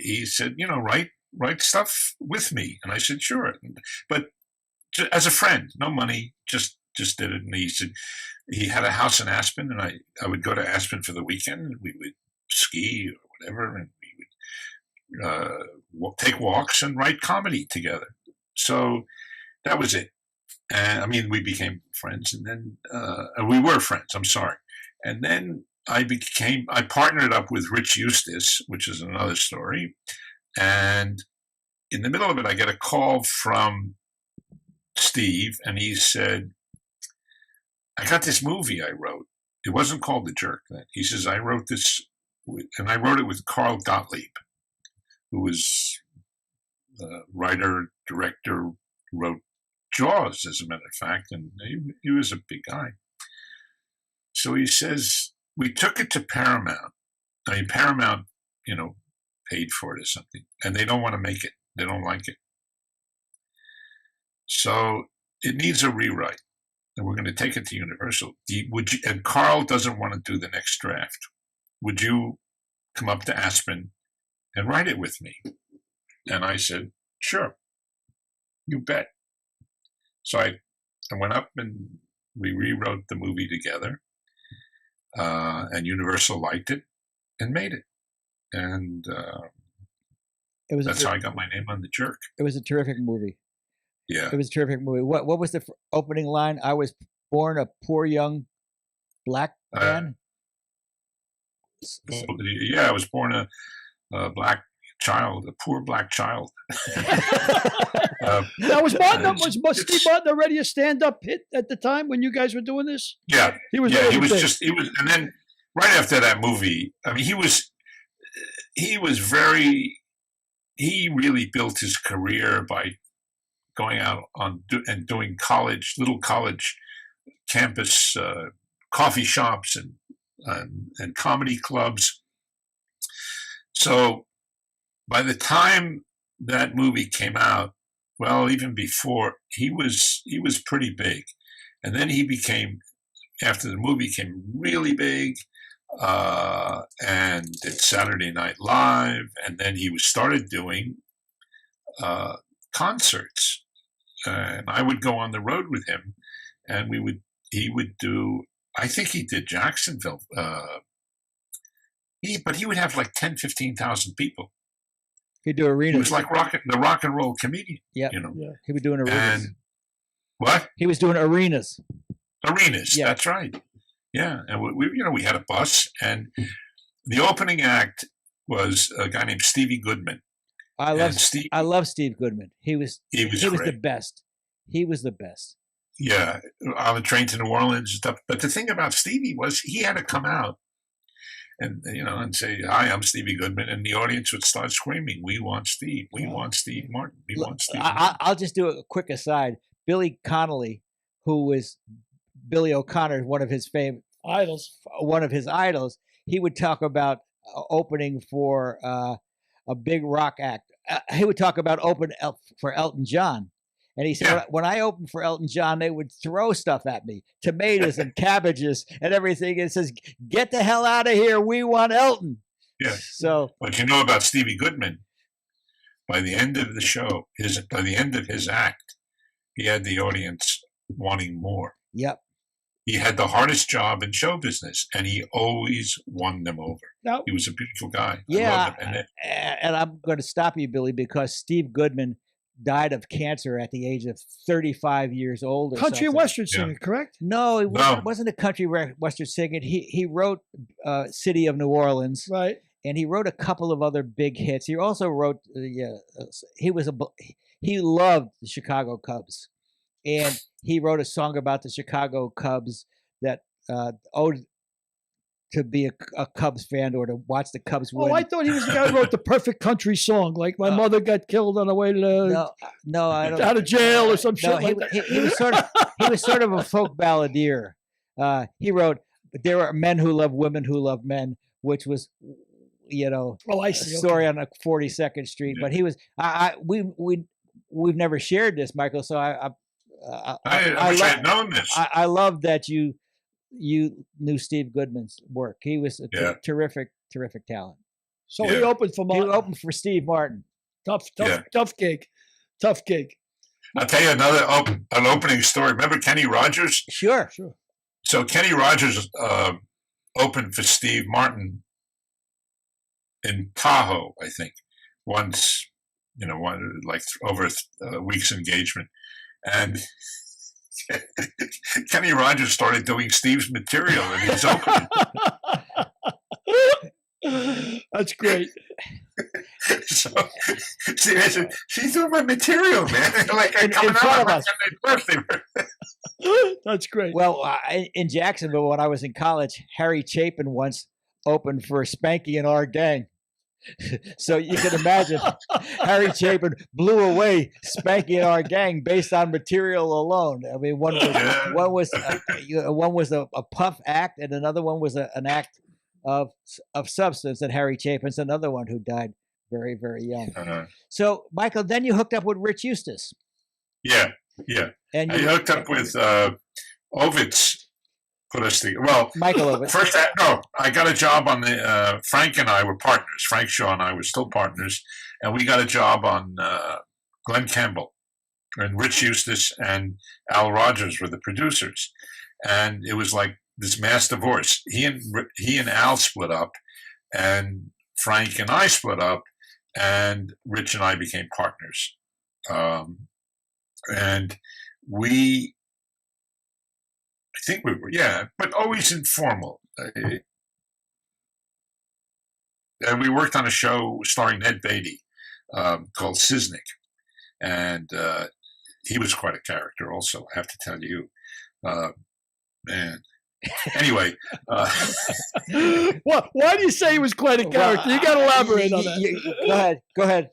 Speaker 6: he said, write stuff with me. And I said, sure. But as a friend, no money, just did it. And he said he had a house in Aspen, and I would go to Aspen for the weekend, and we would ski or whatever, and we would take walks and write comedy together. So that was it. And we became friends, and then we were friends. I'm sorry. And then I partnered up with Rich Eustace, which is another story. And in the middle of it, I get a call from Steve, and he said, I got this movie I wrote. It wasn't called The Jerk then. He says, I wrote this and I wrote it with Carl Gottlieb, who was the writer, director, wrote Jaws, as a matter of fact, and he was a big guy. So he says, we took it to Paramount. I mean, Paramount, paid for it or something, and they don't want to make it. They don't like it. So it needs a rewrite, and we're going to take it to Universal. And Carl doesn't want to do the next draft. Would you come up to Aspen and write it with me? And I said, sure, you bet. So I went up and we rewrote the movie together, and Universal liked it and made it. And that's how I got my name on the jerk.
Speaker 4: It was a terrific movie.
Speaker 6: Yeah.
Speaker 4: It was a terrific movie. What was the opening line? I was born a poor young black man.
Speaker 6: Yeah, I was born a black child, a poor black child.
Speaker 3: Now, was Steve Martin already a stand-up hit at the time when you guys were doing this?
Speaker 6: Yeah, he was, and then right after that movie, I mean, he really built his career by going out and doing little college campus coffee shops and comedy clubs. So by the time that movie came out, well, even before, he was pretty big. And then he became, after the movie came really big, and did Saturday Night Live, and then he started doing concerts. And I would go on the road with him, and he would do, I think he did Jacksonville, but he would have like 10, 15,000 people.
Speaker 4: He'd do arenas.
Speaker 6: He was like the rock and roll comedian.
Speaker 4: Yeah. He was doing arenas.
Speaker 6: And what?
Speaker 4: He was doing arenas.
Speaker 6: Arenas, yeah. That's right. Yeah, and we had a bus, and the opening act was a guy named Stevie Goodman.
Speaker 4: I love Steve Goodman. He was the best. He was the best.
Speaker 6: Yeah, on the train to New Orleans and stuff. But the thing about Stevie was he had to come out and say, "Hi, I'm Stevie Goodman," and the audience would start screaming, "We want Steve! We want Steve Martin! We want Steve!"
Speaker 4: I'll just do a quick aside. Billy Connolly, who was Billy O'Connor, one of his idols, he would talk about opening for a big rock act. He would talk about opening for Elton John. And he said, when I opened for Elton John, they would throw stuff at me, tomatoes and cabbages and everything. And it says, "Get the hell out of here. We want Elton."
Speaker 6: Yeah.
Speaker 4: So,
Speaker 6: but you know about Stevie Goodman, by the end of the show, by the end of his act, he had the audience wanting more.
Speaker 4: Yep.
Speaker 6: He had the hardest job in show business, and he always won them over. Now, he was a beautiful guy.
Speaker 4: Yeah, and I'm going to stop you, Billy, because Steve Goodman died of cancer at the age of 35 years old.
Speaker 3: Country and Western singer, correct?
Speaker 4: No, it wasn't a country Western singer. He wrote City of New Orleans.
Speaker 3: Right.
Speaker 4: And he wrote a couple of other big hits. He also wrote, he loved the Chicago Cubs. And he wrote a song about the Chicago Cubs that owed to be a Cubs fan or to watch the Cubs win.
Speaker 3: Oh, I thought he was the guy who wrote the perfect country song, like "My Mother Got Killed on the Way to
Speaker 4: I don't,
Speaker 3: out of jail" or some shit like that.
Speaker 4: He was sort of a folk balladeer. He wrote "There Are Men Who Love Women Who Love Men," which was,
Speaker 3: I see.
Speaker 4: A story on 42nd Street. But he was we've never shared this, Michael. So I
Speaker 6: wish I had known this.
Speaker 4: I love that you knew Steve Goodman's work. He was a terrific talent.
Speaker 3: So he opened for Martin.
Speaker 4: He opened for Steve Martin.
Speaker 3: Tough gig.
Speaker 6: I'll tell you an opening story. Remember Kenny Rogers?
Speaker 4: Sure.
Speaker 6: So Kenny Rogers opened for Steve Martin in Tahoe, I think, once, over a week's engagement. And Kenny Rogers started doing Steve's material and he's opening.
Speaker 3: That's great.
Speaker 6: So Steve said, "She's doing my material, man." Like
Speaker 4: in front of us.
Speaker 3: That's great.
Speaker 4: Well, in Jacksonville, when I was in college, Harry Chapin once opened for Spanky and Our Gang. So you can imagine Harry Chapin blew away Spanky and Our Gang based on material alone. I mean, one was a puff act, and another one was an act of substance. And Harry Chapin's another one who died very, very young. So, Michael, then you hooked up with Rich Eustace.
Speaker 6: Yeah.
Speaker 4: And
Speaker 6: I hooked up with Ovitz. Put us together. Well,
Speaker 4: Michael Ovitz.
Speaker 6: First, I got a job on the. Frank and I were partners. Frank Shaw and I were still partners, and we got a job on Glenn Campbell, and Rich Eustace and Al Rogers were the producers, and it was like this mass divorce. He and Al split up, and Frank and I split up, and Rich and I became partners, and we. I think we were, but always informal. And we worked on a show starring Ned Beatty called Sisnick. And he was quite a character also, I have to tell you. Man. Anyway.
Speaker 3: Well, why do you say he was quite a character? You got to elaborate on that.
Speaker 4: Go ahead.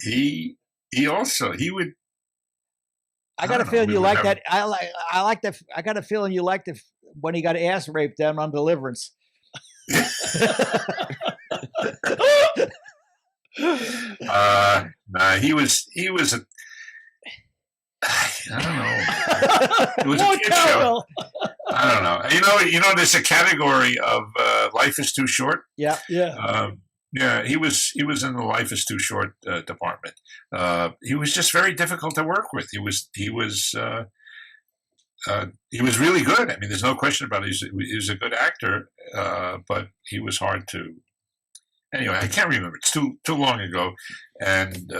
Speaker 6: He would.
Speaker 4: I got a feeling you like that. I like that. I got a feeling you liked it when he got ass raped down on Deliverance.
Speaker 6: Nah, he was a. I don't know. It was a kid show. I don't know. You know. There's a category of life is too short.
Speaker 4: Yeah.
Speaker 6: Yeah, he was in the Life is Too Short department. He was just very difficult to work with. He was really good. I mean, there's no question about it. He was a good actor, but he was hard to. Anyway, I can't remember. It's too long ago, and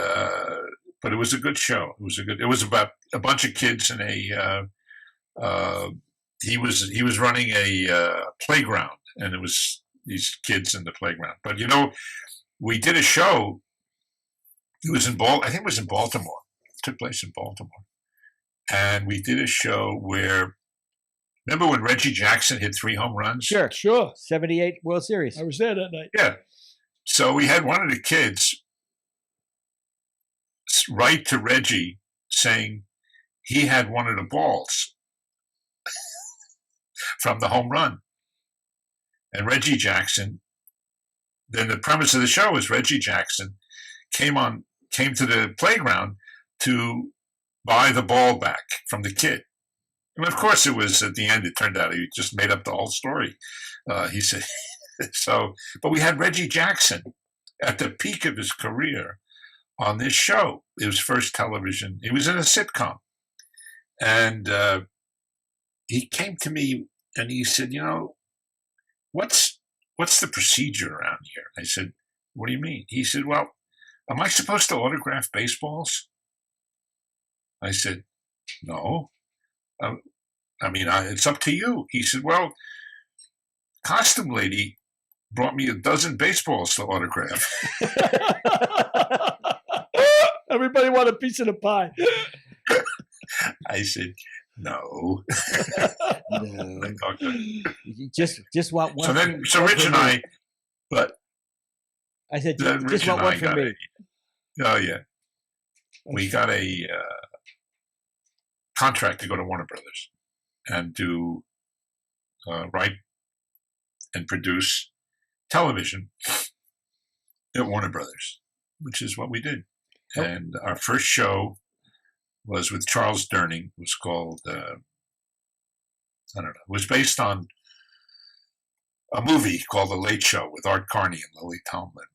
Speaker 6: but it was a good show. It was about a bunch of kids in a. He was running a playground, and it was. These kids in the playground. But, we did a show. It was I think it was in Baltimore. It took place in Baltimore. And we did a show where, remember when Reggie Jackson hit 3 home runs?
Speaker 3: Sure.
Speaker 4: 78 World Series.
Speaker 3: I was there that night.
Speaker 6: Yeah. So we had one of the kids write to Reggie saying he had one of the balls from the home run. And Reggie Jackson, then the premise of the show was Reggie Jackson came to the playground to buy the ball back from the kid. And of course it was, at the end, it turned out he just made up the whole story. He said, but we had Reggie Jackson at the peak of his career on this show. It was first television. He was in a sitcom. And he came to me and he said, what's the procedure around here? I said, what do you mean? He said, well, am I supposed to autograph baseballs? I said, no. It's up to you. He said, well, costume lady brought me a dozen baseballs to autograph.
Speaker 3: Everybody want a piece of the pie.
Speaker 6: I said, no.
Speaker 4: Just want one.
Speaker 6: So Rich and I, but
Speaker 4: I said, just want one for me.
Speaker 6: Oh yeah, we got a contract to go to Warner Brothers and do write and produce television at Warner Brothers, which is what we did. And our first show was with Charles Durning. It was called, it was based on a movie called The Late Show with Art Carney and Lily Tomlin.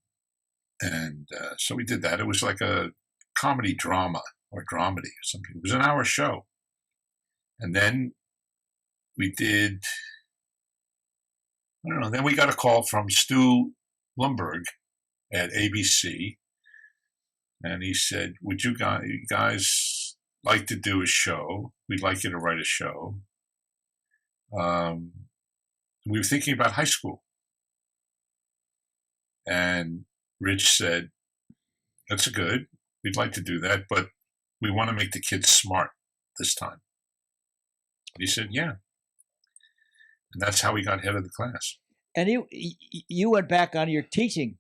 Speaker 6: And so we did that. It was like a comedy drama or dramedy or something. It was an hour show. And then we did, then we got a call from Stu Lumberg at ABC. And he said, would you guys like to do a show? We'd like you to write a show. We were thinking about high school. And Rich said, that's good. We'd like to do that, but we want to make the kids smart this time. And he said, yeah. And that's how we got head of the class.
Speaker 4: And you went back on your teaching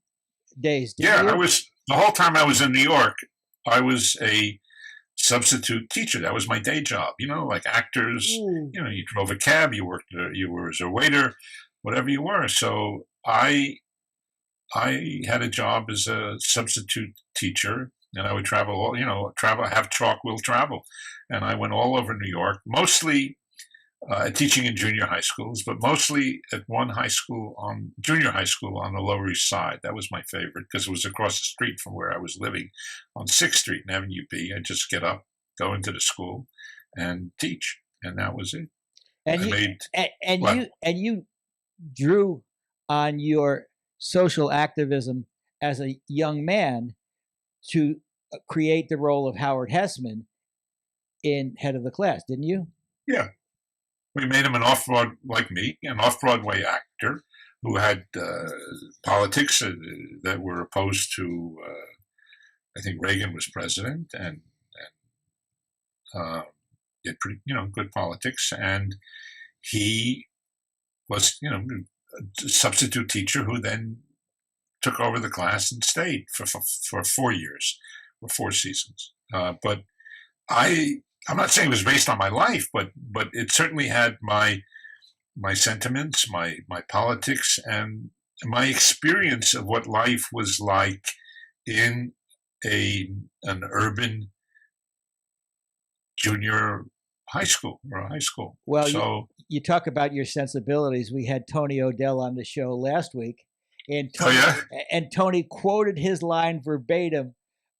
Speaker 4: days, didn't
Speaker 6: Yeah,
Speaker 4: you?
Speaker 6: I was, the whole time I was in New York, I was a substitute teacher. That was my day job. You know, like actors,
Speaker 3: Ooh.
Speaker 6: you know, you drove a cab, you worked, you were as a waiter, whatever you were. So I had a job as a substitute teacher, and I would travel, you know, have chalk will travel. And I went all over New York, mostly teaching in junior high schools, but mostly at one junior high school on the Lower East Side. That was my favorite because it was across the street from where I was living on 6th Street and Avenue B. I'd just get up, go into the school, and teach, and that was it.
Speaker 4: And you drew on your social activism as a young man to create the role of Howard Hessman in Head of the Class, didn't you?
Speaker 6: Yeah. We made him an off-Broadway actor who had politics that were opposed to, I think Reagan was president, and did pretty, you know, good politics. And he was, you know, a substitute teacher who then took over the class and stayed for 4 years or 4 seasons. But I'm not saying it was based on my life, but it certainly had my sentiments, my politics, and my experience of what life was like in an urban junior high school or a high school.
Speaker 4: Well,
Speaker 6: so
Speaker 4: you talk about your sensibilities. We had Tony O'Dell on the show last week, and Tony quoted his line verbatim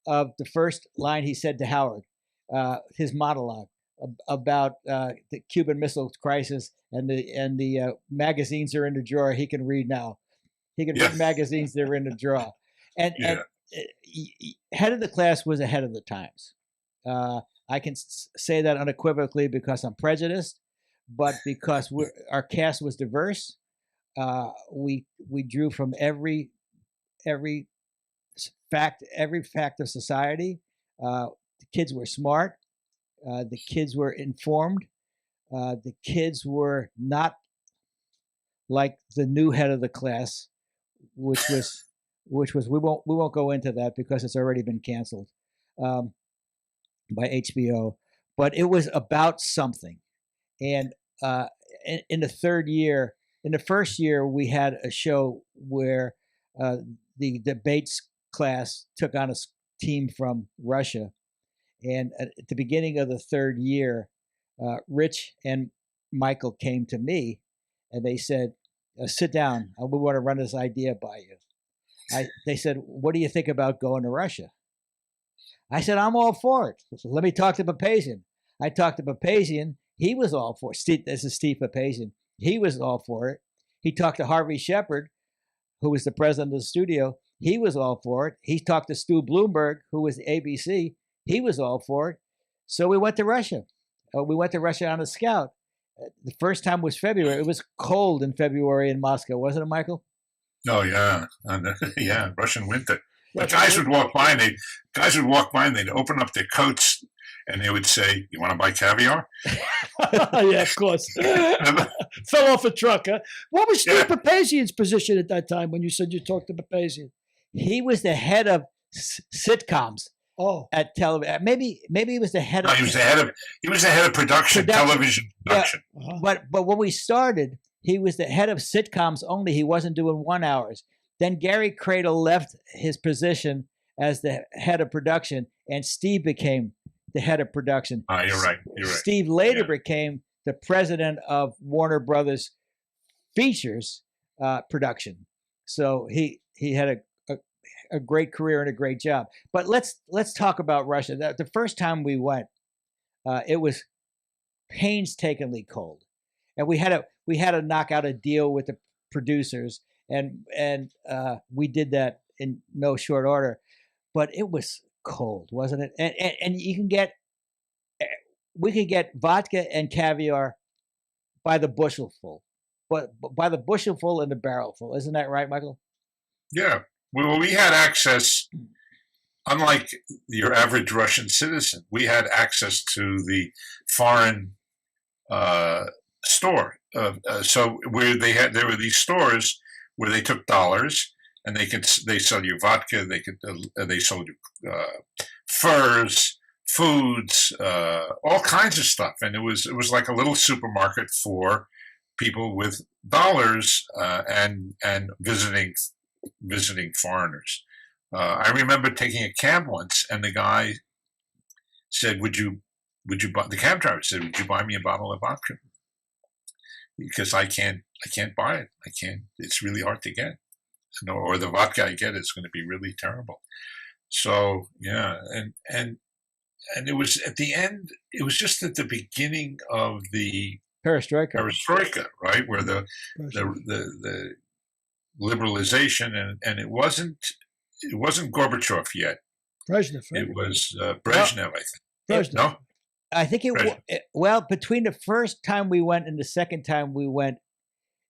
Speaker 4: of the first line he said to Howard. His monologue about the Cuban Missile Crisis and the magazines are in the drawer. He can read now. He can read magazines that are in the drawer. And Head of the Class was ahead of the times. I can say that unequivocally because I'm prejudiced, but because our cast was diverse. We drew from every fact of society. The kids were smart. The kids were informed. The kids were not like the new head of the class, which was we won't go into that because it's already been canceled by HBO. But it was about something. And in the first year, we had a show where the debates class took on a team from Russia. And at the beginning of the third year, Rich and Michael came to me and they said, sit down. We want to run this idea by you. They said, what do you think about going to Russia? I said, I'm all for it. Let me talk to Papazian. I talked to Papazian. He was all for it. This is Steve Papazian. He was all for it. He talked to Harvey Shepard, who was the president of the studio. He was all for it. He talked to Stu Bloomberg, who was the ABC. He was all for it. So we went to Russia. We went to Russia on a scout. The first time was February. It was cold in February in Moscow, wasn't it, Michael?
Speaker 6: Oh, yeah. Yeah, Russian winter. The guys would walk by and they'd open up their coats and they would say, you want to buy caviar?
Speaker 3: Yeah, of course. Fell off a truck, huh? What was Steve Papazian's position at that time when you said you talked to Papazian?
Speaker 4: He was the head of sitcoms.
Speaker 3: Oh,
Speaker 4: at television. Maybe he was the head of.
Speaker 6: No, he was the head of production. Television production.
Speaker 4: Yeah, but when we started, he was the head of sitcoms only. He wasn't doing 1 hours. Then Gary Cradle left his position as the head of production, and Steve became the head of production.
Speaker 6: You're right.
Speaker 4: Steve later became the president of Warner Brothers Features production. So he had a great career and a great job. But let's talk about Russia. The first time we went, it was painstakingly cold, and we had to knock out a deal with the producers, and we did that in no short order. But it was cold, wasn't it? And we could get vodka and caviar by the bushelful, but by the bushelful and the barrelful. Isn't that right, Michael?
Speaker 6: Yeah. Well, we had access, unlike your average Russian citizen, we had access to the foreign store so where there were these stores where they took dollars and they sell you vodka, they sold you furs, foods, all kinds of stuff, and it was like a little supermarket for people with dollars and visiting foreigners. I remember taking a cab once, and the guy said, "Would you buy?" The cab driver said, "Would you buy me a bottle of vodka? Because I can't buy it. I can't. It's really hard to get, or the vodka I get is going to be really terrible." So yeah, and it was at the end. It was just at the beginning of the perestroika, right, where the liberalization, and it wasn't Gorbachev yet.
Speaker 3: Brezhnev. Right?
Speaker 6: It was Brezhnev, I think.
Speaker 3: Brezhnev.
Speaker 6: No,
Speaker 4: I think well, between the first time we went and the second time we went,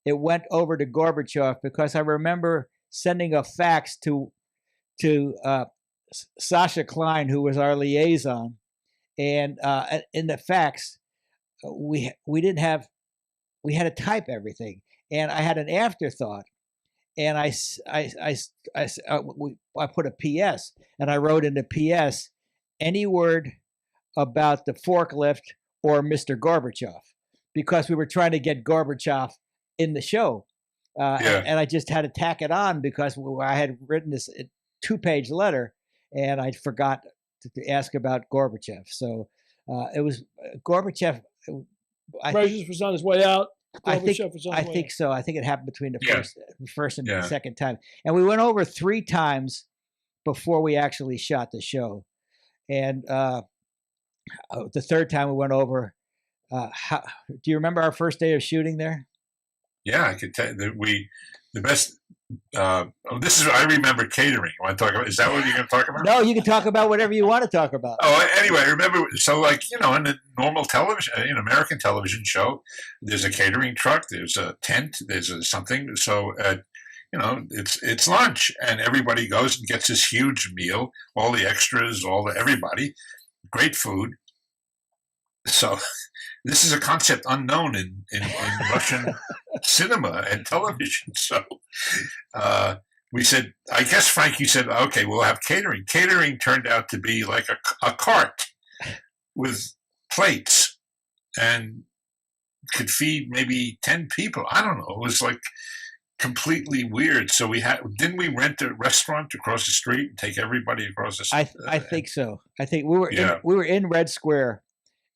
Speaker 4: it went over to Gorbachev, because I remember sending a fax to Sasha Klein, who was our liaison, and in the fax we had to type everything, and I had an afterthought, and I put a PS, and I wrote in the PS any word about the forklift or Mr. Gorbachev, because we were trying to get Gorbachev in the show. And I just had to tack it on because I had written this 2-page letter and I forgot to ask about Gorbachev. So it was Gorbachev.
Speaker 3: Brezhnev was on his way out.
Speaker 4: I think so. I think it happened between the first and the second time. And we went over 3 times before we actually shot the show. And the third time we went over, do you remember our first day of shooting there?
Speaker 6: Yeah, I could tell you that the best. This is, I remember catering. You want to talk about? Is that what you're going to talk about?
Speaker 4: No, you can talk about whatever you want to talk about.
Speaker 6: Oh, anyway, I remember. So, like, in a normal television, American television show, there's a catering truck, there's a tent, there's something. So, it's lunch, and everybody goes and gets this huge meal. All the extras, everybody, great food. So, this is a concept unknown in Russian cinema and television. So we said, I guess, Frank, you said, okay, we'll have catering. Catering turned out to be like a cart with plates and could feed maybe 10 people. I don't know. It was like completely weird. So didn't we rent a restaurant across the street and take everybody across the street?
Speaker 4: I think so. I think we were in Red Square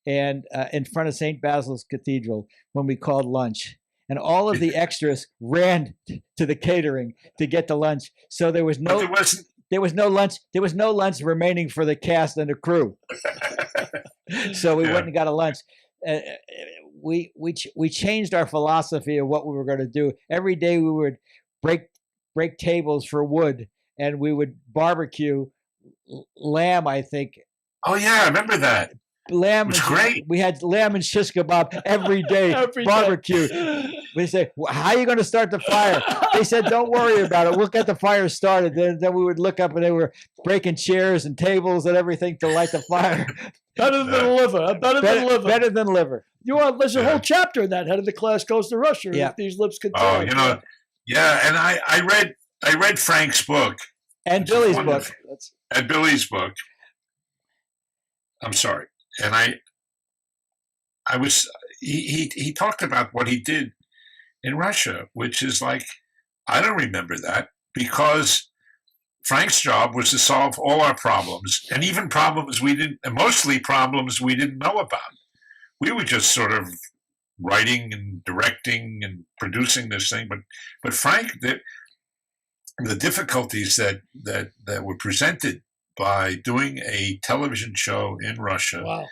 Speaker 4: and in front of St. Basil's Cathedral when we called lunch. And all of the extras ran to the catering to get the lunch. So there was no lunch. There was no lunch remaining for the cast and the crew. So we went and got a lunch. We changed our philosophy of what we were going to do. Every day we would break tables for wood, and we would barbecue lamb, I think.
Speaker 6: Oh yeah, I remember that.
Speaker 4: Lamb
Speaker 6: was great.
Speaker 4: We had lamb and shish kebab every day, barbecue. We say, how are you going to start the fire? They said, don't worry about it. We'll get the fire started. Then we would look up and they were breaking chairs and tables and everything to light the fire.
Speaker 3: Better than liver.
Speaker 4: Better than liver.
Speaker 3: There's a whole chapter in that. Head of the class goes to Russia.
Speaker 4: Yeah.
Speaker 3: If these lips can
Speaker 6: tell.
Speaker 3: Oh,
Speaker 6: and I read Frank's book.
Speaker 4: And Billy's book.
Speaker 6: And Billy's book. I'm sorry. And he talked about what he did in Russia, which is like, I don't remember that, because Frank's job was to solve all our problems, and even mostly problems we didn't know about. We were just sort of writing and directing and producing this thing, but Frank, the difficulties that were presented by doing a television show in Russia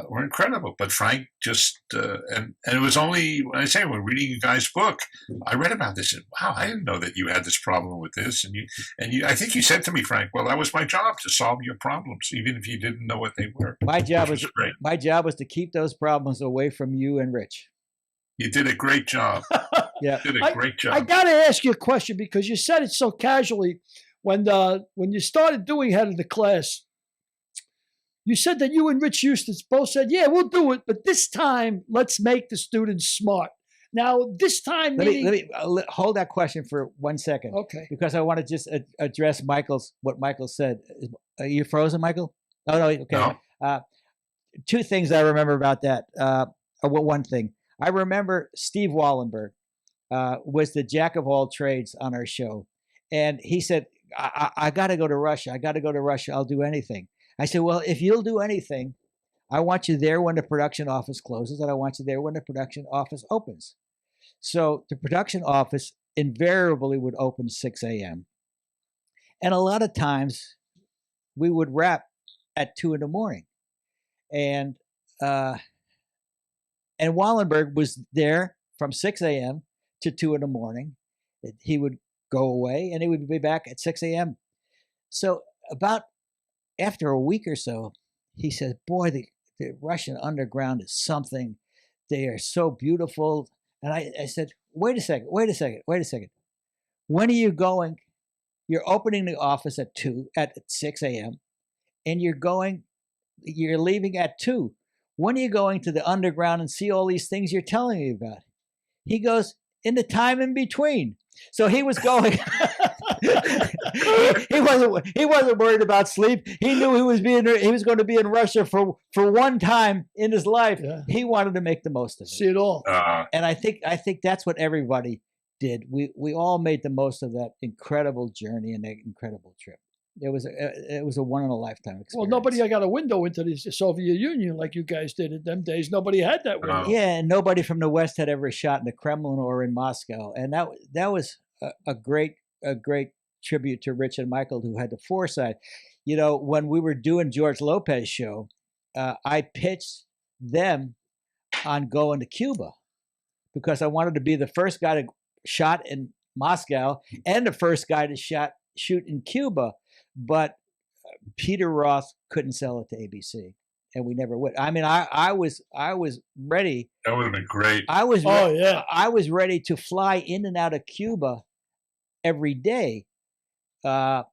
Speaker 6: were incredible. But Frank just, and it was only, when I say we're reading you guys' book, I read about this and wow, I didn't know that you had this problem with this. And you, I think you said to me, Frank, well, that was my job, to solve your problems, even if you didn't know what they were.
Speaker 4: My job was to keep those problems away from you and Rich.
Speaker 6: You did a great job.
Speaker 4: Yeah.
Speaker 6: You did a great job.
Speaker 3: I got to ask you a question, because you said it so casually. When you started doing Head of the Class, you said that you and Rich Eustace both said, yeah, we'll do it, but this time let's make the students smart. Now, this time,
Speaker 4: Let me hold that question for 1 second.
Speaker 3: Okay.
Speaker 4: Because I want to just address what Michael said. Are you frozen, Michael? Oh, no, okay.
Speaker 6: No.
Speaker 4: Two things I remember about that. One thing. I remember Steve Wallenberg was the jack of all trades on our show. And he said, I got to go to Russia. I got to go to Russia. I'll do anything. I said, well, if you'll do anything, I want you there when the production office closes, and I want you there when the production office opens. So the production office invariably would open 6 a.m. And a lot of times we would wrap at 2 in the morning. And Wallenberg was there from 6 a.m. to 2 in the morning. He would go away and he would be back at 6 a.m. So about after a week or so, he said, boy, the Russian underground is something. They are so beautiful. And I said, wait a second. When are you going? You're opening the office at 6 a.m. and you're leaving at 2. When are you going to the underground and see all these things you're telling me about? He goes, in the time in between. So he was going. he wasn't worried about sleep. He knew he was going to be in Russia for one time in his life. Yeah. He wanted to make the most of it.
Speaker 3: See it all.
Speaker 4: And I think that's what everybody did. We all made the most of that incredible journey and that incredible trip. It was a one in a lifetime experience.
Speaker 3: Well, nobody got a window into the Soviet Union like you guys did in them days. Nobody had that window.
Speaker 4: Yeah, and nobody from the West had ever shot in the Kremlin or in Moscow, and that was a great tribute to Rich and Michael, who had the foresight. You know, when we were doing George Lopez show, I pitched them on going to Cuba because I wanted to be the first guy to shot in Moscow and the first guy to shoot in Cuba. But Peter Roth couldn't sell it to ABC, and we never would. I mean, I was ready.
Speaker 6: That would have been great.
Speaker 4: I was ready to fly in and out of Cuba every day to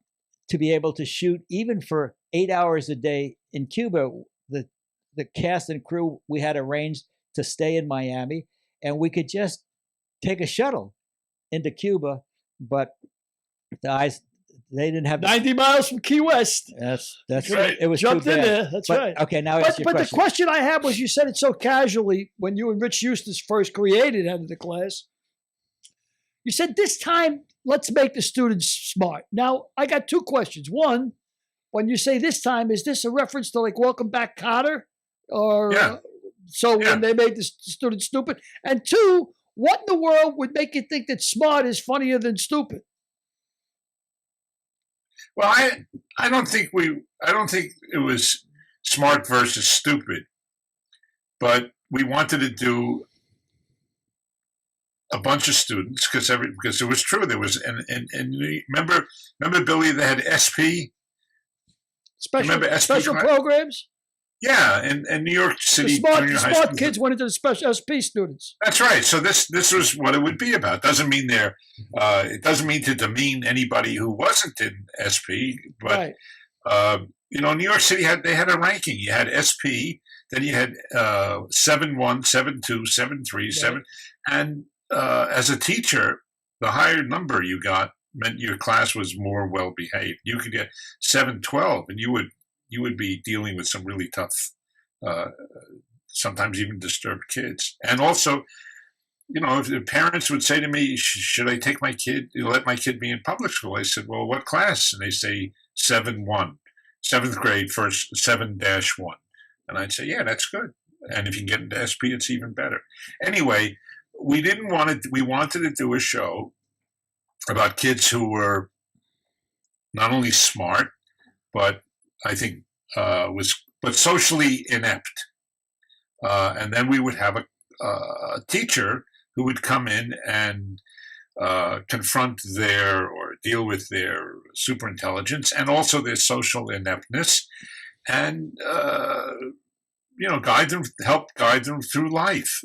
Speaker 4: be able to shoot even for 8 hours a day in Cuba. The cast and crew, we had arranged to stay in Miami, and we could just take a shuttle into Cuba, but they didn't have
Speaker 3: 90 miles from Key West.
Speaker 4: That's
Speaker 6: right.
Speaker 4: It was
Speaker 3: jumped
Speaker 4: too bad.
Speaker 3: in there. That's right.
Speaker 4: Okay, now
Speaker 3: but the question I had was, you said it so casually when you and Rich Eustace first created Head of the Class. You said this time, let's make the students smart. Now, I got two questions. One, when you say this time, is this a reference to like Welcome Back, Kotter? Or when they made the students stupid? And two, what in the world would make you think that smart is funnier than stupid?
Speaker 6: Well, I don't think it was smart versus stupid, but we wanted to do a bunch of students because it was true. There was and remember Billy, they had SP
Speaker 3: special programs.
Speaker 6: Yeah, and New York City.
Speaker 3: The smart kids went into the special SP students.
Speaker 6: That's right. So this was what it would be about. Doesn't mean it doesn't mean to demean anybody who wasn't in SP, but right. New York City had a ranking. You had SP, then you had 7-1, 7-2, 7-3, 7, and as a teacher, the higher number you got meant your class was more well behaved. You could get 7-12, and you would be dealing with some really tough, sometimes even disturbed kids. And also, if the parents would say to me, should I take my kid, let my kid be in public school? I said, well, what class? And they say 7-1, 7th grade, first 7-1. And I'd say, yeah, that's good. And if you can get into SP, it's even better. Anyway, we wanted to do a show about kids who were not only smart, but I think but socially inept. And then we would have a teacher who would come in and confront or deal with their superintelligence and also their social ineptness, and help guide them through life.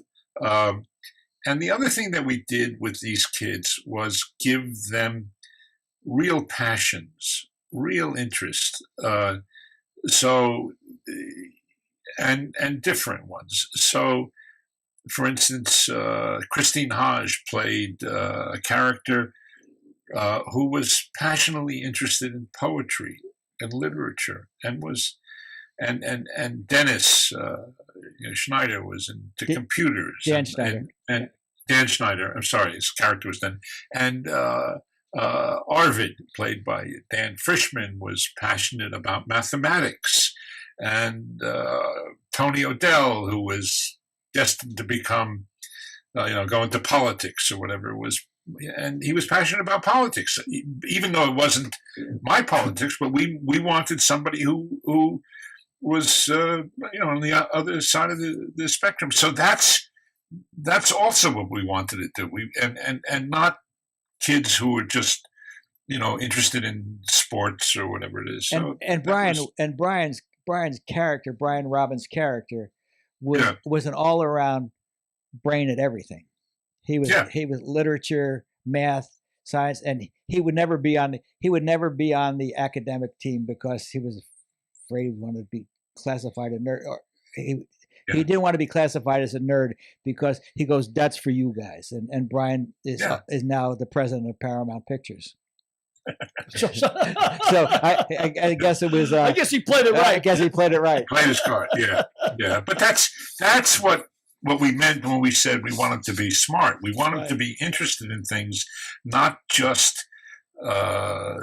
Speaker 6: And the other thing that we did with these kids was give them real passions, real interest. And different ones. So, for instance, Christine Hodge played a character who was passionately interested in poetry and literature, and was and Dennis Schneider was into computers.
Speaker 4: Dan Schneider.
Speaker 6: And Dan Schneider. I'm sorry, his character was Dan. And Arvid, played by Dan Frischman, was passionate about mathematics. And Tony O'Dell, who was destined to become, go into politics or whatever, and he was passionate about politics, even though it wasn't my politics. But we wanted somebody who was on the other side of the spectrum. So that's also what we wanted to do. And not kids who were just interested in sports or whatever it is. So
Speaker 4: and Brian's character, Brian Robbins' character, was an all around brain at everything. He was literature, math, science, and he would never be on the academic team because he was afraid he wanted to be classified a nerd. Or he didn't want to be classified as a nerd because he goes, "That's for you guys." And Brian is now the president of Paramount Pictures. So I guess it was.
Speaker 3: I guess he played it right.
Speaker 4: I guess he played it right.
Speaker 6: Played his card, yeah. But that's what we meant when we said we wanted to be smart. We wanted to be interested in things, not just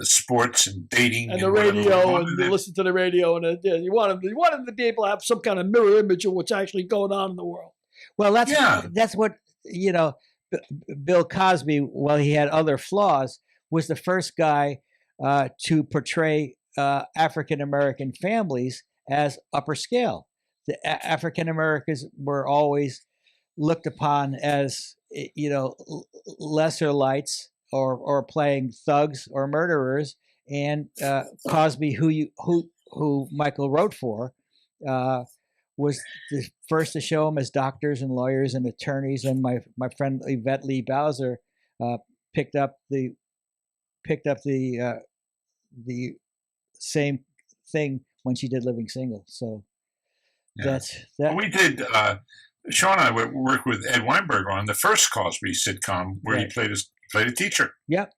Speaker 6: sports and dating
Speaker 3: and the radio, and you listen to the radio, and you wanted to be able to have some kind of mirror image of what's actually going on in the world.
Speaker 4: Well, that's what Bill Cosby, while he had other flaws, was the first guy to portray African American families as upper scale. The African Americans were always looked upon as lesser lights or playing thugs or murderers. And Cosby, who Michael wrote for, was the first to show them as doctors and lawyers and attorneys. And my friend Yvette Lee Bowser picked up the same thing when she did Living Single. So that's that.
Speaker 6: We did. Sean and I worked with Ed Weinberger on the first Cosby sitcom where he played a teacher.
Speaker 4: Yep.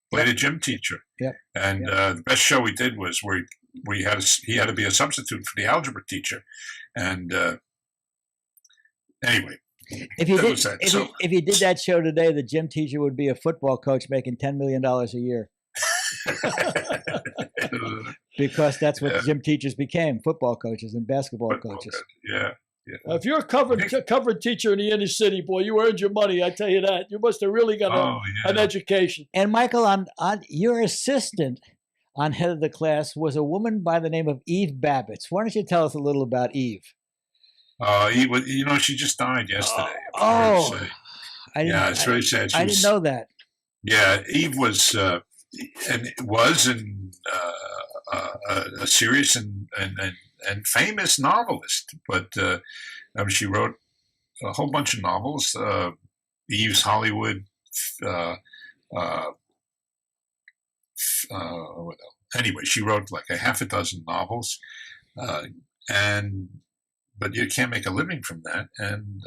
Speaker 6: Played a gym teacher.
Speaker 4: Yep.
Speaker 6: And the best show we did was where he had to be a substitute for the algebra teacher. And anyway.
Speaker 4: If you did that show today, the gym teacher would be a football coach making $10 million a year. Because that's what gym teachers became, football coaches and basketball coaches.
Speaker 6: Yeah.
Speaker 3: If you're a covered teacher in the inner city, boy, you earned your money. I tell you that. You must have really got an education.
Speaker 4: And Michael, on your assistant on Head of the Class was a woman by the name of Eve Babbitts. Why don't you tell us a little about Eve?
Speaker 6: She just died yesterday.
Speaker 4: It's
Speaker 6: really sad.
Speaker 4: I didn't know that.
Speaker 6: Yeah, Eve was a serious and famous novelist, but she wrote a whole bunch of novels. Eve's Hollywood. Anyway, she wrote like a half a dozen novels, but you can't make a living from that. And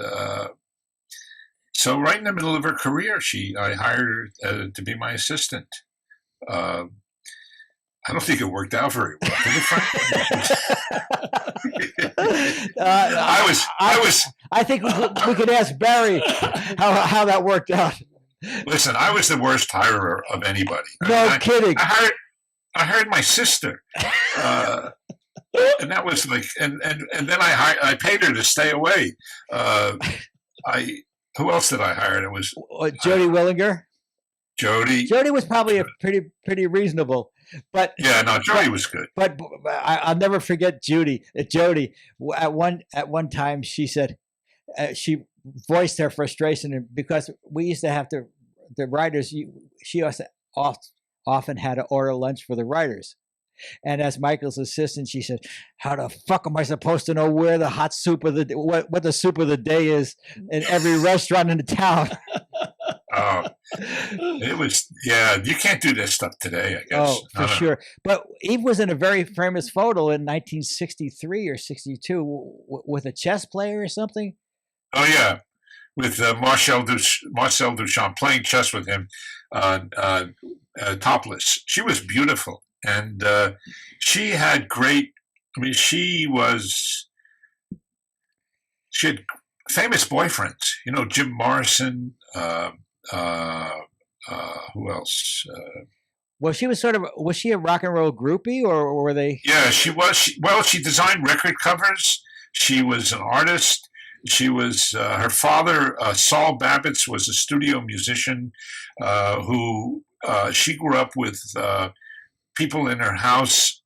Speaker 6: so right in the middle of her career, I hired her to be my assistant. I don't think it worked out very well.
Speaker 4: I think we could ask Barry how that worked out.
Speaker 6: Listen, I was the worst hirer of anybody.
Speaker 4: Kidding.
Speaker 6: I hired my sister. And that was like, and then I paid her to stay away. Who else did I hire? It was
Speaker 4: Jody Willinger.
Speaker 6: Jody
Speaker 4: was probably a pretty reasonable, but
Speaker 6: Jody was good.
Speaker 4: But I'll never forget Jody. At one time she said she voiced her frustration because we used to have the writers. She often had to order lunch for the writers. And as Michael's assistant, she said, "How the fuck am I supposed to know where the hot soup of what the soup of the day is in every restaurant in the town?"
Speaker 6: It was, you can't do this stuff today, I guess.
Speaker 4: Oh, for sure. But Eve was in a very famous photo in 1963 or 62 with a chess player or something.
Speaker 6: Oh, yeah. with Marcel Duchamp, playing chess with him, topless. She was beautiful, and she had great. I mean, she had famous boyfriends. You know, Jim Morrison. Who else?
Speaker 4: Well, was she a rock and roll groupie, or were they?
Speaker 6: Yeah, she was. She designed record covers. She was an artist. She was, her father, Saul Babbitts, was a studio musician who she grew up with people in her house,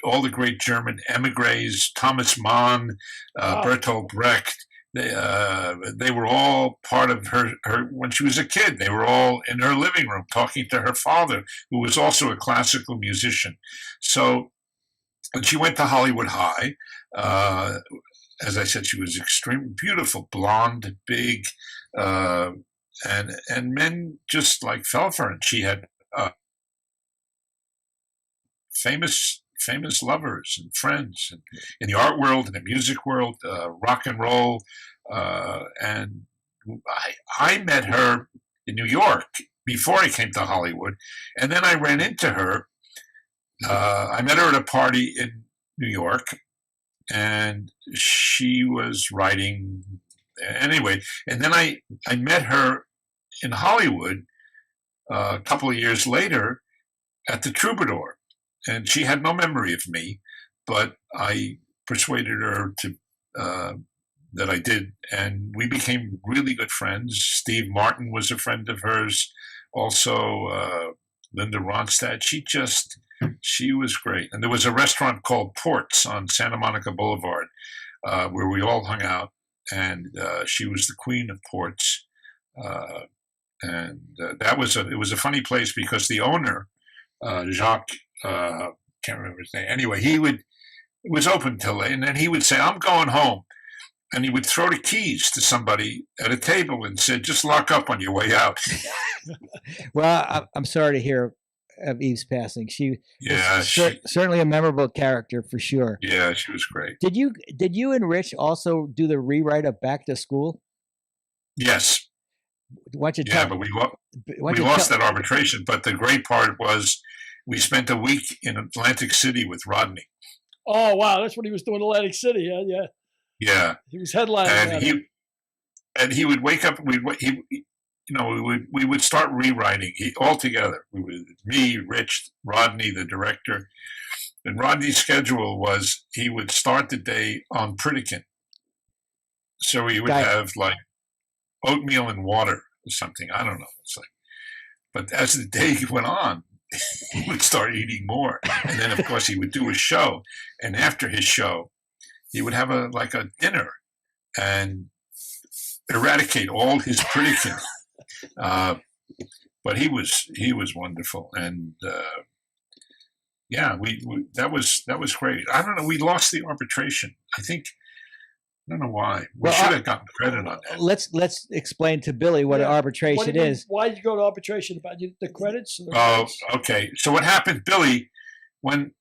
Speaker 6: all the great German emigres, Thomas Mann, Bertolt Brecht. They were all part of her when she was a kid. They were all in her living room talking to her father, who was also a classical musician. So, and she went to Hollywood High. As I said, she was extremely beautiful, blonde, big, and men just like fell for her. And she had famous lovers and friends in the art world, in the music world, rock and roll. And I met her in New York before I came to Hollywood. And then I ran into her. I met her at a party in New York, and she was writing anyway. And then I met her in Hollywood a couple of years later at the Troubadour. And she had no memory of me, but I persuaded her to that I did, and we became really good friends. Steve Martin was a friend of hers, also Linda Ronstadt. She was great. And there was a restaurant called Ports on Santa Monica Boulevard where we all hung out, and she was the queen of Ports. It was a funny place because the owner, Jacques, can't remember his name. Anyway, it was open till late, and then he would say, "I'm going home," and he would throw the keys to somebody at a table and said, "Just lock up on your way out."
Speaker 4: Well, I'm sorry to hear of Eve's passing. She was certainly a memorable character for sure.
Speaker 6: Yeah, she was great.
Speaker 4: Did you and Rich also do the rewrite of Back to School?
Speaker 6: Yes. But we lost that arbitration. But the great part was we spent a week in Atlantic City with Rodney.
Speaker 3: Oh wow, that's what he was doing in Atlantic City. Yeah. He was headlining.
Speaker 6: And he would wake up. We would start rewriting all together. Me, Rich, Rodney, the director. And Rodney's schedule was he would start the day on Pritikin. So he would have like oatmeal and water or something. I don't know. But as the day went on, he would start eating more. And then, of course, he would do a show. And after his show, he would have a dinner and eradicate all his Pritikin. But he was wonderful. And that was great. I don't know. We lost the arbitration. I don't know why. We should have gotten credit on that.
Speaker 4: Let's explain to Billy what arbitration is.
Speaker 3: Why did you go to arbitration? About the credits?
Speaker 6: Okay. So what happened, Billy, when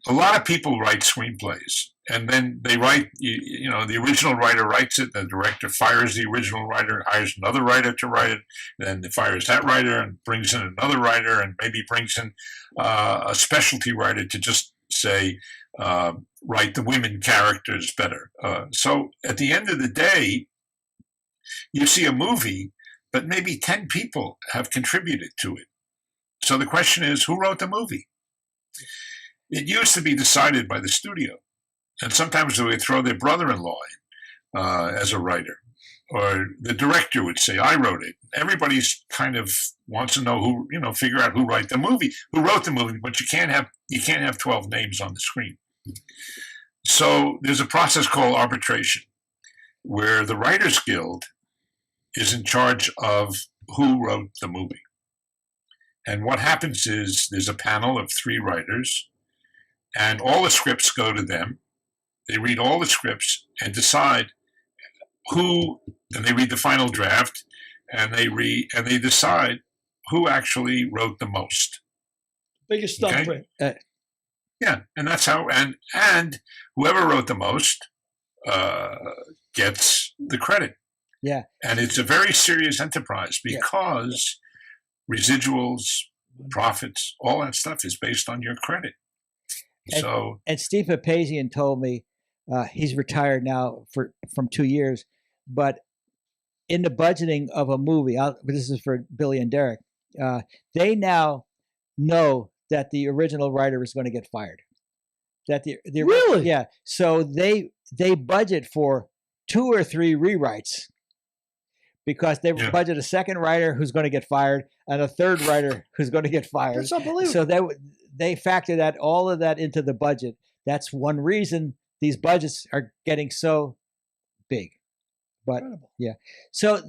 Speaker 6: a lot of people write screenplays, and then they write, the original writer writes it, the director fires the original writer, hires another writer to write it, then fires that writer and brings in another writer and maybe brings in a specialty writer to just say, write the women characters better. So at the end of the day, you see a movie, but maybe 10 people have contributed to it. So the question is, who wrote the movie? It used to be decided by the studio. And sometimes they would throw their brother-in-law in as a writer. Or the director would say, I wrote it. Everybody's kind of wants to know figure out who wrote the movie, but you can't have 12 names on the screen. So there's a process called arbitration, where the Writers Guild is in charge of who wrote the movie. And what happens is there's a panel of 3 writers, and all the scripts go to them. They read all the scripts and decide and they read the final draft, and they decide who actually wrote the most.
Speaker 3: Biggest thumbprint.
Speaker 6: Yeah, and that's how, and whoever wrote the most gets the credit.
Speaker 4: Yeah.
Speaker 6: And it's a very serious enterprise because residuals, profits, all that stuff is based on your credit.
Speaker 4: And Steve Papazian told me he's retired now from 2 years, but in the budgeting of a movie, this is for Billy and Derek, they now know that the original writer is going to get fired. That the
Speaker 3: Really?
Speaker 4: Yeah. So they budget for 2 or 3 rewrites because they budget a second writer who's going to get fired and a third writer who's going to get fired.
Speaker 3: That's unbelievable.
Speaker 4: So they factor all of that into the budget. That's one reason these budgets are getting so big. But
Speaker 3: Incredible.
Speaker 4: yeah. So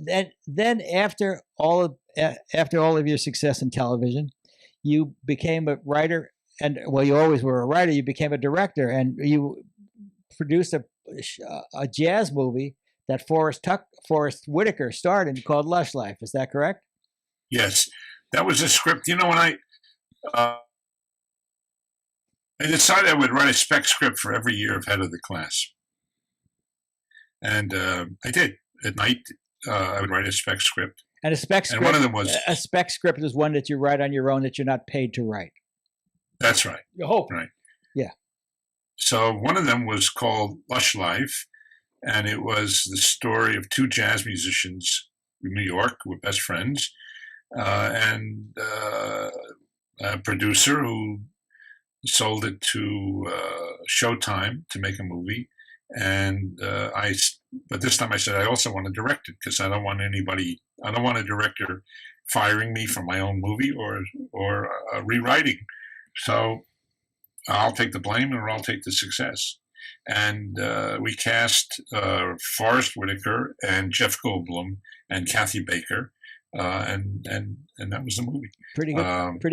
Speaker 4: then after all of your success in television, you became a writer, and well, you always were a writer. You became a director, and you produced a jazz movie that Forrest Whitaker starred in called Lush Life. Is that correct?
Speaker 6: Yes, that was a script. When I decided I would write a spec script for every year of Head of the Class. And I did. At night, I would write a spec script.
Speaker 4: And a spec script.
Speaker 6: And one of them was
Speaker 4: a spec script is one that you write on your own that you're not paid to write.
Speaker 6: That's right.
Speaker 3: You hope.
Speaker 6: Right.
Speaker 4: Yeah.
Speaker 6: So one of them was called Lush Life, and it was the story of 2 jazz musicians in New York who were best friends, and a producer who sold it to Showtime to make a movie. And but this time I said I also want to direct it because I don't want a director firing me for my own movie or rewriting. So I'll take the blame or I'll take the success. And we cast Forrest Whitaker and Jeff Goldblum and Kathy Baker, and that was the movie.
Speaker 4: Pretty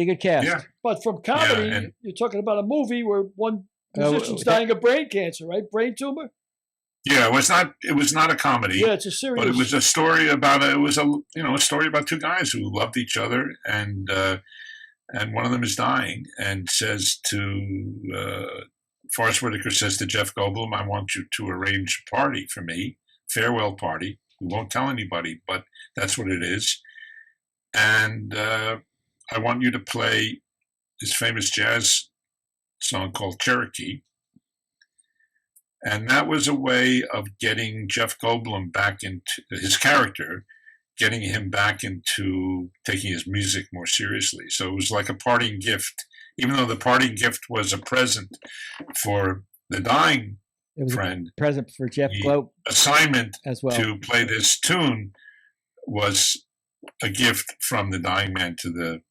Speaker 4: good cast.
Speaker 6: Yeah.
Speaker 3: But from comedy, you're talking about a movie where one musician's dying of brain cancer, right? Brain tumor.
Speaker 6: Yeah, it was not a comedy.
Speaker 3: Yeah, it's a serious.
Speaker 6: But it was a story about a story about 2 guys who loved each other, and one of them is dying, and says to Forrest Whitaker says to Jeff Goldblum, "I want you to arrange a party for me, farewell party. We won't tell anybody, but that's what it is. And I want you to play this famous jazz song called Cherokee." And that was a way of getting Jeff Goldblum back into his character, getting him back into taking his music more seriously. So it was like a parting gift, even though the parting gift was a present for the dying friend.
Speaker 4: A present for Jeff Goldblum.
Speaker 6: Assignment
Speaker 4: as well
Speaker 6: to play this tune was a gift from the dying man to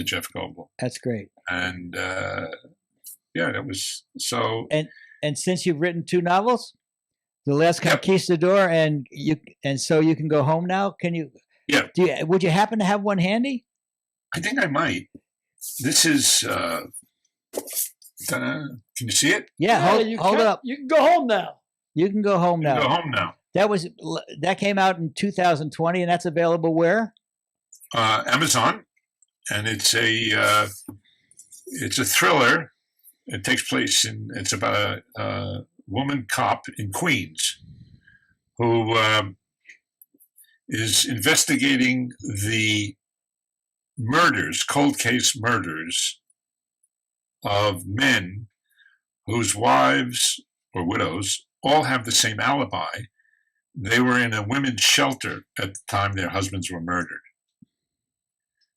Speaker 6: Jeff Goldblum.
Speaker 4: That's great.
Speaker 6: And that was so.
Speaker 4: And since you've written 2 novels, The Last Conquistador and So You Can Go Home Now, can you?
Speaker 6: Yeah.
Speaker 4: Would you happen to have one handy?
Speaker 6: I think I might. This is. Can you see it?
Speaker 4: Yeah. Hold up.
Speaker 3: You can go home now.
Speaker 4: You Can Go Home Now.
Speaker 6: Go home now.
Speaker 4: That came out in 2020, and that's available where?
Speaker 6: Amazon, and it's a thriller. It takes place it's about a woman cop in Queens who is investigating the cold case murders of men whose wives or widows all have the same alibi. They were in a women's shelter at the time their husbands were murdered.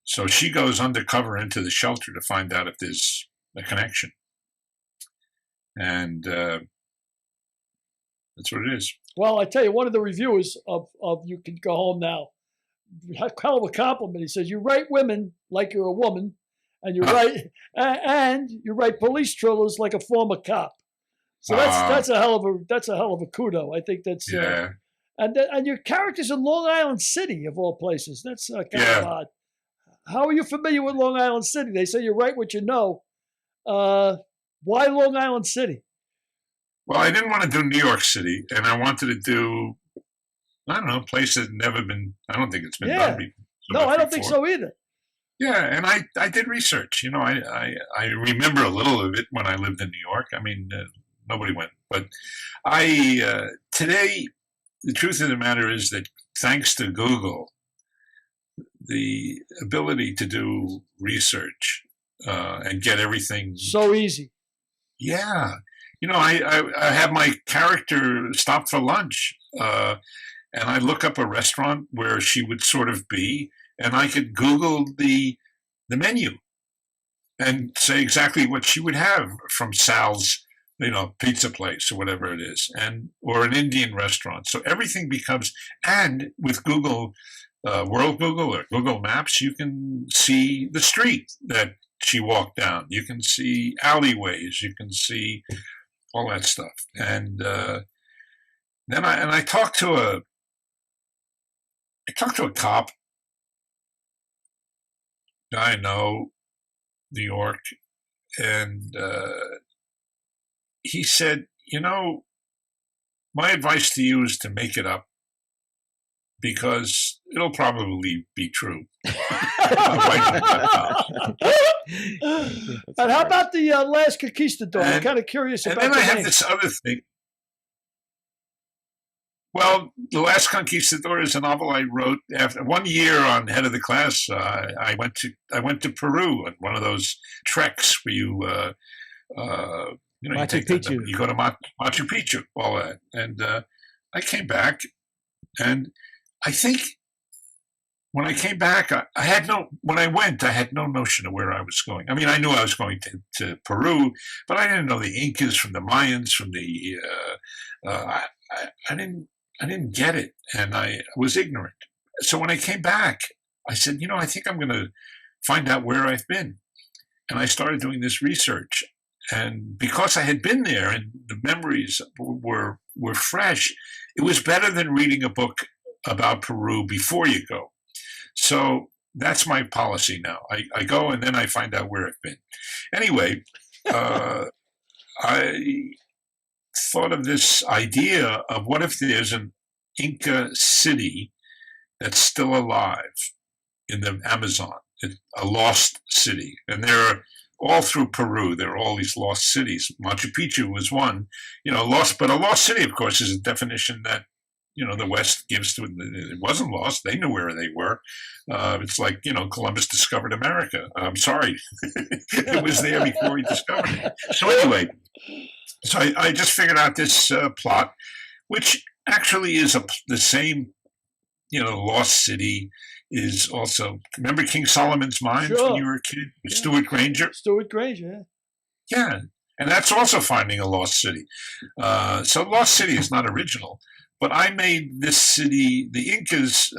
Speaker 6: So she goes undercover into the shelter to find out if there's a connection. And that's what it is.
Speaker 3: Well, I tell you, one of the reviewers of You Can Go Home Now, hell of a compliment. He says, "You write women like you're a woman, and you write police thrillers like a former cop." So that's a hell of a kudo. I think that's and your character's in Long Island City of all places. That's kind of odd. How are you familiar with Long Island City? They say you write what you know. Why Long Island City?
Speaker 6: Well, I didn't want to do New York City, and I wanted to do, I don't know, a place that never been, I don't think it's been done before.
Speaker 3: No, I don't think so either.
Speaker 6: Yeah, and I did research. I remember a little of it when I lived in New York. I mean, nobody went. But today, the truth of the matter is that thanks to Google, the ability to do research and get everything
Speaker 3: so easy.
Speaker 6: Yeah. I have my character stop for lunch, and I look up a restaurant where she would sort of be, and I could Google the menu and say exactly what she would have from Sal's, pizza place or whatever it is, or an Indian restaurant. So everything becomes, and with Google, World Google or Google Maps, you can see the street that she walked down. You can see alleyways. You can see all that stuff. And then I talked to a cop guy I know, New York, and he said, my advice to you is to make it up because it'll probably be true.
Speaker 3: And how about the Last Conquistador? I'm kind of curious about that.
Speaker 6: And then I have this other thing. Well, The Last Conquistador is a novel I wrote after 1 year on head of the class. I went to Peru on one of those treks where you you go to Machu Picchu, all that. And I came back, and I think when I came back, when I went, I had no notion of where I was going. I mean, I knew I was going to Peru, but I didn't know the Incas from the Mayans, from the, I didn't get it, and I was ignorant. So when I came back, I said, I think I'm going to find out where I've been. And I started doing this research. And because I had been there and the memories were fresh, it was better than reading a book about Peru before you go. So that's my policy now. I go and then I find out where I've been. Anyway, I thought of this idea of what if there's an Inca city that's still alive in the Amazon, a lost city. And there are all through Peru, there are all these lost cities. Machu Picchu was one, lost, but a lost city, of course, is a definition that, the West gives to it. It wasn't lost. They knew where they were. It's like, Columbus discovered America. I'm sorry. It was there before he discovered it. So anyway, I just figured out this plot, which actually is the same, lost city is also, remember King Solomon's Mines when you were a kid? Yeah. Stuart Granger?
Speaker 3: Stuart Granger, yeah.
Speaker 6: Yeah, and that's also finding a lost city. So Lost City is not original, but I made this city, the Incas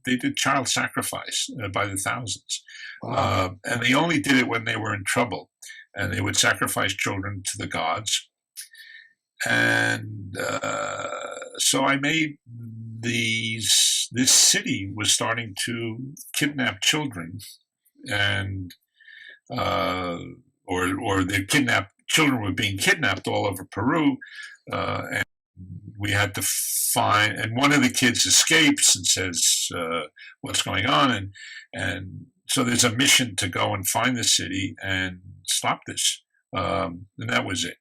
Speaker 6: they did child sacrifice by the thousands. Wow. And they only did it when they were in trouble, and they would sacrifice children to the gods. And so I made this city was starting to kidnap children, and or the kidnapped children were being kidnapped all over Peru, and we had to find. And one of the kids escapes and says, "What's going on?" And so there's a mission to go and find the city and stop this, and that was it.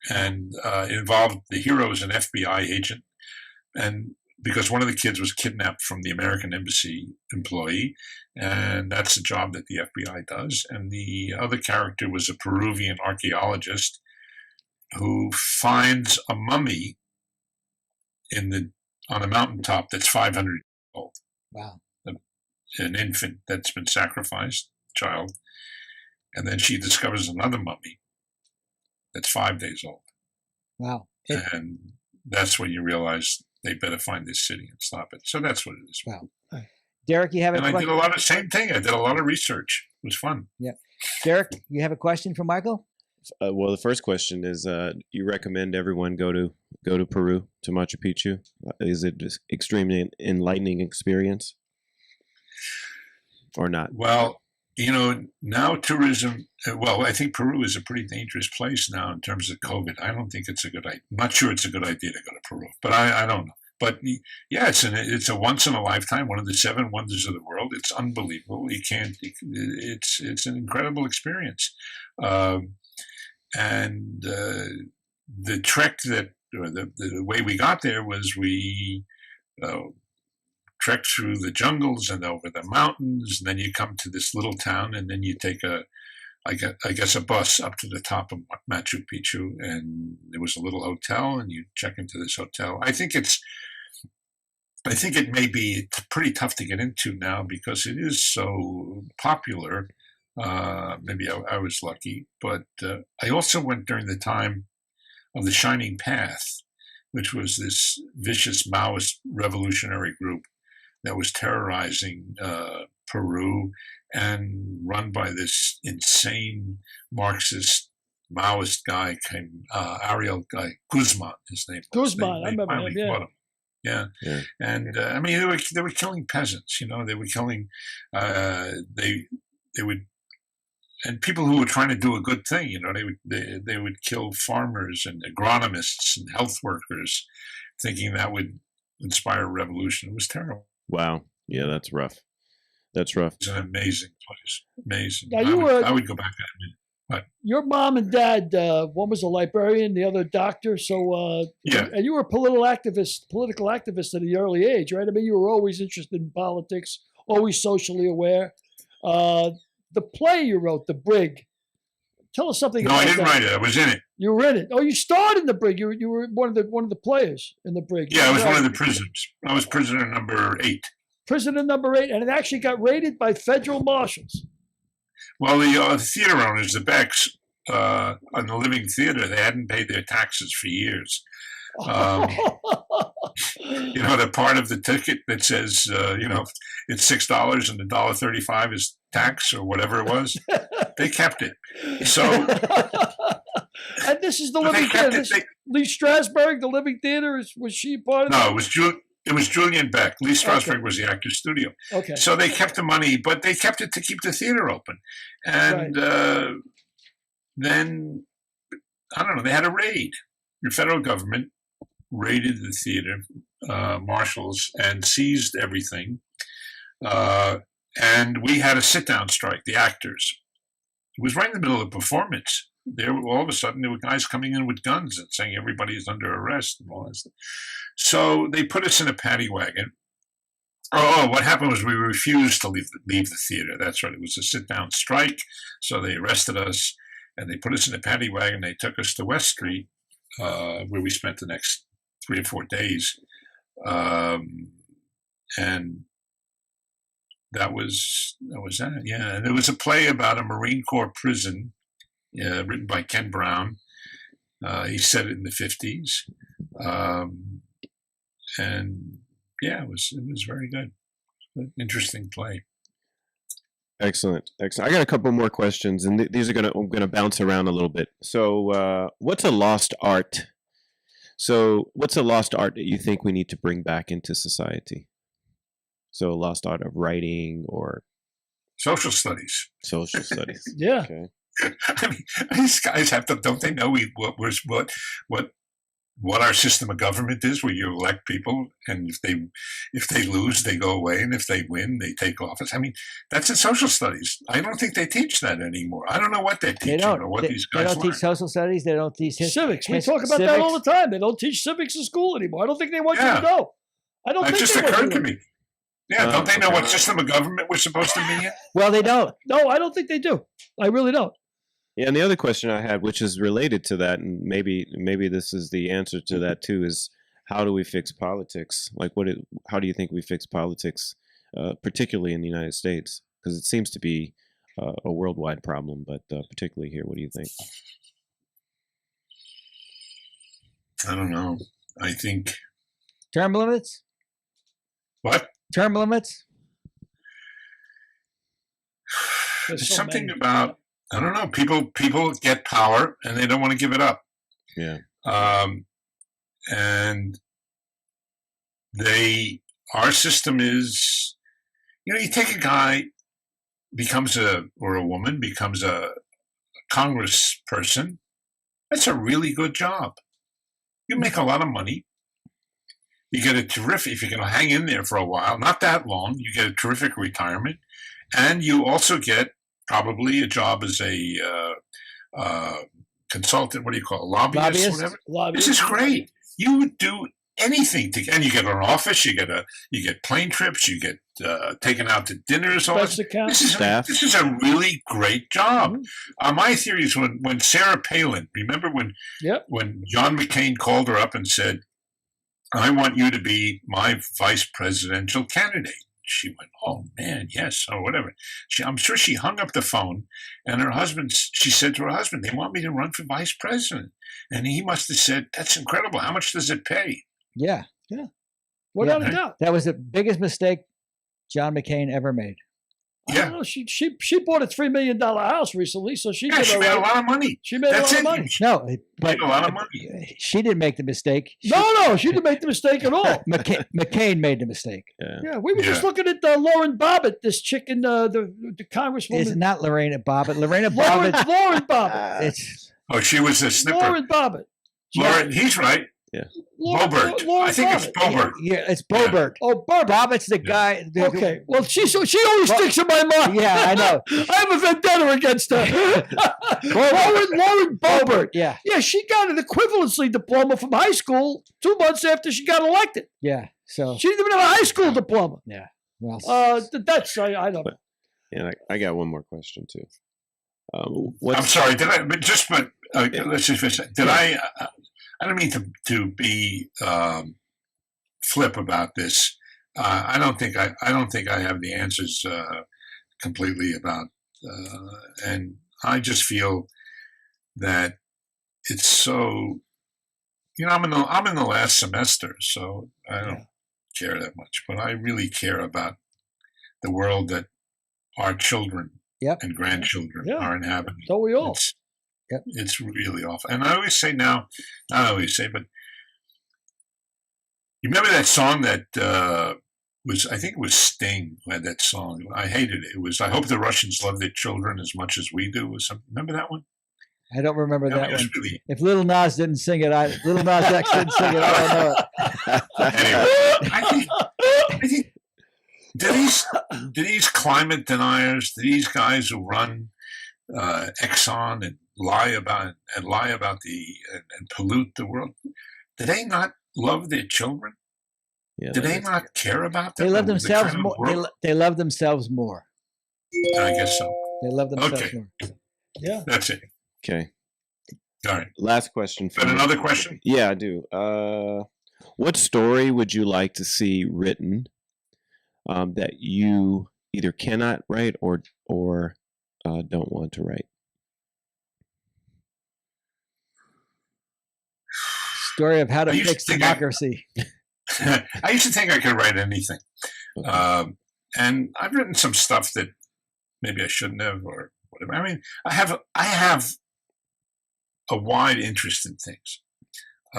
Speaker 6: And it involved the hero as an FBI agent, and because one of the kids was kidnapped from the American embassy employee, and that's the job that the FBI does. And the other character was a Peruvian archaeologist who finds a mummy on a mountaintop that's 500 years old.
Speaker 4: Wow.
Speaker 6: An infant that's been sacrificed, child. And then she discovers another mummy that's 5 days old.
Speaker 4: Wow.
Speaker 6: And that's when you realize they better find this city and stop it. So that's what it is.
Speaker 4: Wow. Derek, you have a question?
Speaker 6: I did a lot of same thing. I did a lot of research. It was fun.
Speaker 4: Yeah. Derek, you have a question for Michael?
Speaker 5: Well, the first question is, you recommend everyone go to Peru, to Machu Picchu? Is it just extremely enlightening experience or not?
Speaker 6: Well, now tourism, I think Peru is a pretty dangerous place now in terms of COVID. I don't think it's a good idea. I'm not sure it's a good idea to go to Peru, but I don't know. But yeah, it's a once in a lifetime, one of the 7 wonders of the world. It's unbelievable. It's an incredible experience. And the trek that or the way we got there was we trekked through the jungles and over the mountains, and then you come to this little town, and then you take I guess a bus up to the top of Machu Picchu, and there was a little hotel, and you check into this hotel. I think it may be pretty tough to get into now because it is so popular. Maybe I was lucky, but I also went during the time of the Shining Path, which was this vicious Maoist revolutionary group that was terrorizing Peru and run by this insane Marxist Maoist guy Ariel Guzman, his name was.
Speaker 3: Guzman, I remember him, yeah.
Speaker 6: Yeah. And I mean, they were killing peasants, they were killing, they would, and people who were trying to do a good thing, they would kill farmers and agronomists and health workers, thinking that would inspire a revolution. It was terrible.
Speaker 5: Wow. Yeah, that's rough. That's rough.
Speaker 6: It's an amazing place. Amazing.
Speaker 3: Now
Speaker 6: I would go back there. But
Speaker 3: your mom and dad, one was a librarian, the other a doctor. So
Speaker 6: yeah,
Speaker 3: and you were a political activist at an early age, right? I mean, you were always interested in politics, always socially aware. The play you wrote, The Brig. Tell us something.
Speaker 6: No, I didn't write it. I was in it.
Speaker 3: You were in it. Oh, you starred in The Brig. You were one of the players in The Brig.
Speaker 6: Yeah, I was one of the prisoners. I was prisoner number 8.
Speaker 3: Prisoner number 8, and it actually got raided by federal marshals.
Speaker 6: Well, the theater owners, the Becks, on the Living Theater, they hadn't paid their taxes for years. The part of the ticket that says, it's $6 and $1.35 is tax or whatever it was, they kept it. So,
Speaker 3: and this is the Living Theater. Lee Strasberg, the Living Theater, was she part of
Speaker 6: No,
Speaker 3: that?
Speaker 6: it was Julian Beck. Lee Strasberg was the Actors Studio.
Speaker 3: Okay.
Speaker 6: So they kept the money, but they kept it to keep the theater open. And then, I don't know, they had a raid. The federal government raided the theater, marshals, and seized everything. And we had a sit-down strike, the actors. It was right in the middle of a performance. All of a sudden, there were guys coming in with guns and saying everybody is under arrest and all that stuff. So they put us in a paddy wagon. What happened was we refused to leave the theater. That's right. It was a sit-down strike. So they arrested us, and they put us in a paddy wagon. They took us to West Street, where we spent the next 3 or 4 days. And that was that. Yeah, and there was a play about a Marine Corps prison, written by Ken Brown. He said it in the 50s, and yeah, it was very good. Interesting play.
Speaker 5: Excellent. I got a couple more questions, and these are gonna bounce around a little bit. So, what's a lost art? So, what's a lost art that you think we need to bring back into society? So, a lost art of writing or
Speaker 6: social studies.
Speaker 5: Social studies.
Speaker 3: Yeah.
Speaker 5: Okay.
Speaker 6: I mean, these guys don't they know what our system of government is, where you elect people, and if they lose, they go away, and if they win, they take office. I mean, that's in social studies. I don't think they teach that anymore. I don't know what they're teaching or what these guys
Speaker 4: They don't teach social studies. They don't teach
Speaker 3: civics. We talk about that all the time. They don't teach civics in school anymore. I don't think they want you to know. I don't
Speaker 6: think
Speaker 3: that
Speaker 6: just occurred to me. Yeah, don't they know what system of government we're supposed to be in?
Speaker 4: Well, they don't.
Speaker 3: No, I don't think they do. I really don't.
Speaker 5: Yeah, and the other question I had, which is related to that, and maybe this is the answer to that too, is how do we fix politics? Like, how do you think we fix politics, particularly in the United States? Because it seems to be a worldwide problem, but particularly here, what do you think?
Speaker 6: I don't know. I think
Speaker 4: term limits.
Speaker 6: What?
Speaker 4: Term limits.
Speaker 6: There's something about, I don't know. People get power and they don't want to give it up.
Speaker 5: Yeah.
Speaker 6: And our system is, you take a guy or a woman becomes a Congress person. That's a really good job. You make a lot of money. You get a terrific, if you're going to hang in there for a while, not that long, you get a terrific retirement. And you also get probably a job as a consultant. What do you call it? Lobbyist,
Speaker 4: Lobbyist?
Speaker 6: whatever.
Speaker 3: Lobbyist.
Speaker 6: This is great. You would do anything and you get an office. You get plane trips. You get taken out to dinners. All
Speaker 3: Best
Speaker 6: that.
Speaker 3: account.
Speaker 6: This is a really great job. My theory is when Sarah Palin, remember when John McCain called her up and said, "I want you to be my vice presidential candidate." She went, "Oh man, yes," or whatever. I'm sure she hung up the phone, and she said to her husband, "They want me to run for vice president," and he must have said, "That's incredible. How much does it pay?"
Speaker 4: Yeah.
Speaker 3: Without a doubt.
Speaker 4: That was the biggest mistake John McCain ever made.
Speaker 3: I don't know. She bought a $3 million house recently, so she
Speaker 6: she made a lot of money.
Speaker 3: She made a lot of money.
Speaker 4: No, but
Speaker 6: a lot of money.
Speaker 4: She didn't make the mistake.
Speaker 3: No, she didn't make the mistake at all.
Speaker 4: McCain made the mistake.
Speaker 3: Yeah, we were just looking at Lauren Bobbitt, this chick in the congresswoman.
Speaker 4: It's not Lorena Bobbitt. Lorena Bobbitt.
Speaker 3: Lauren Bobbitt.
Speaker 6: She was a snipper.
Speaker 3: Lauren Bobbitt.
Speaker 6: Lauren, he's right.
Speaker 5: Yeah.
Speaker 6: Bobert. I think it's Bobert.
Speaker 4: Yeah, it's Bobert.
Speaker 3: Oh, Bobert.
Speaker 4: Bobbitt's the guy.
Speaker 3: Okay. Well, she always sticks in my mind.
Speaker 4: Yeah, I know.
Speaker 3: I have a vendetta against her. Lauren Bobert.
Speaker 4: Yeah.
Speaker 3: Yeah, she got an equivalency diploma from high school 2 months after she got elected.
Speaker 4: Yeah. So
Speaker 3: she didn't even have a high school diploma.
Speaker 4: Yeah. Well.
Speaker 3: That's I don't know.
Speaker 5: Yeah, I got one more question too.
Speaker 6: I'm sorry. Let's just finish. I don't mean to be flip about this. I don't think I have the answers completely about, and I just feel that it's so. I'm in the last semester, so I don't care that much. But I really care about the world that our children and grandchildren are inhabiting.
Speaker 3: So we all.
Speaker 6: It's really awful. And I always say now, not always say, but you remember that song that I think it was Sting who had that song. I hated it. It was, "I hope the Russians love their children as much as we do." Remember that one?
Speaker 4: I don't remember that one.
Speaker 6: Really,
Speaker 4: if Little Nas didn't sing it, Little Nas X didn't sing it, I don't know it.
Speaker 6: Anyway, I think do these climate deniers, do these guys who run Exxon and lie about and pollute the world, do they not love their children?
Speaker 5: Yeah,
Speaker 6: do they not care about them?
Speaker 4: They love themselves more. They love themselves more.
Speaker 6: I guess so.
Speaker 4: They love themselves more.
Speaker 3: Yeah,
Speaker 6: that's it.
Speaker 5: Okay.
Speaker 6: All right.
Speaker 5: Last question.
Speaker 6: Got another question?
Speaker 5: Yeah, I do. What story would you like to see written that you either cannot write or don't want to write?
Speaker 4: Story of how to fix democracy.
Speaker 6: I used to think I could write anything. Okay. And I've written some stuff that maybe I shouldn't have or whatever. I mean, I have a wide interest in things.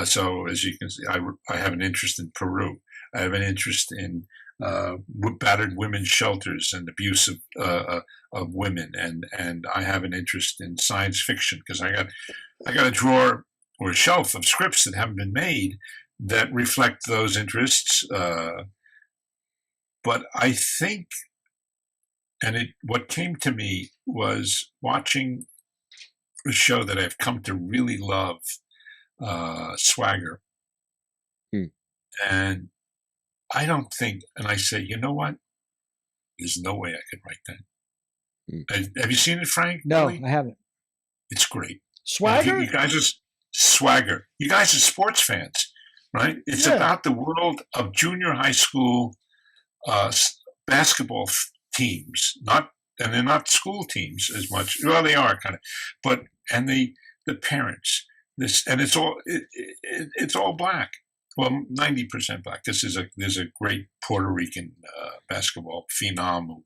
Speaker 6: So as you can see, I have an interest in Peru. I have an interest in battered women's shelters and abuse of women, and I have an interest in science fiction because I got a drawer or a shelf of scripts that haven't been made that reflect those interests. But I think, what came to me was watching a show that I've come to really love, Swagger. And I don't think, and I say, you know what? There's no way I could write that. Have you seen it, Frank?
Speaker 4: No,
Speaker 6: really?
Speaker 4: I haven't.
Speaker 6: It's great.
Speaker 3: Swagger?
Speaker 6: You guys are Swagger. You guys are sports fans, right? It's about the world of junior high school basketball teams, and they're not school teams as much. Well, they are kind of, and the parents. And it's all black. Well, 90% black. There's a great Puerto Rican basketball phenom,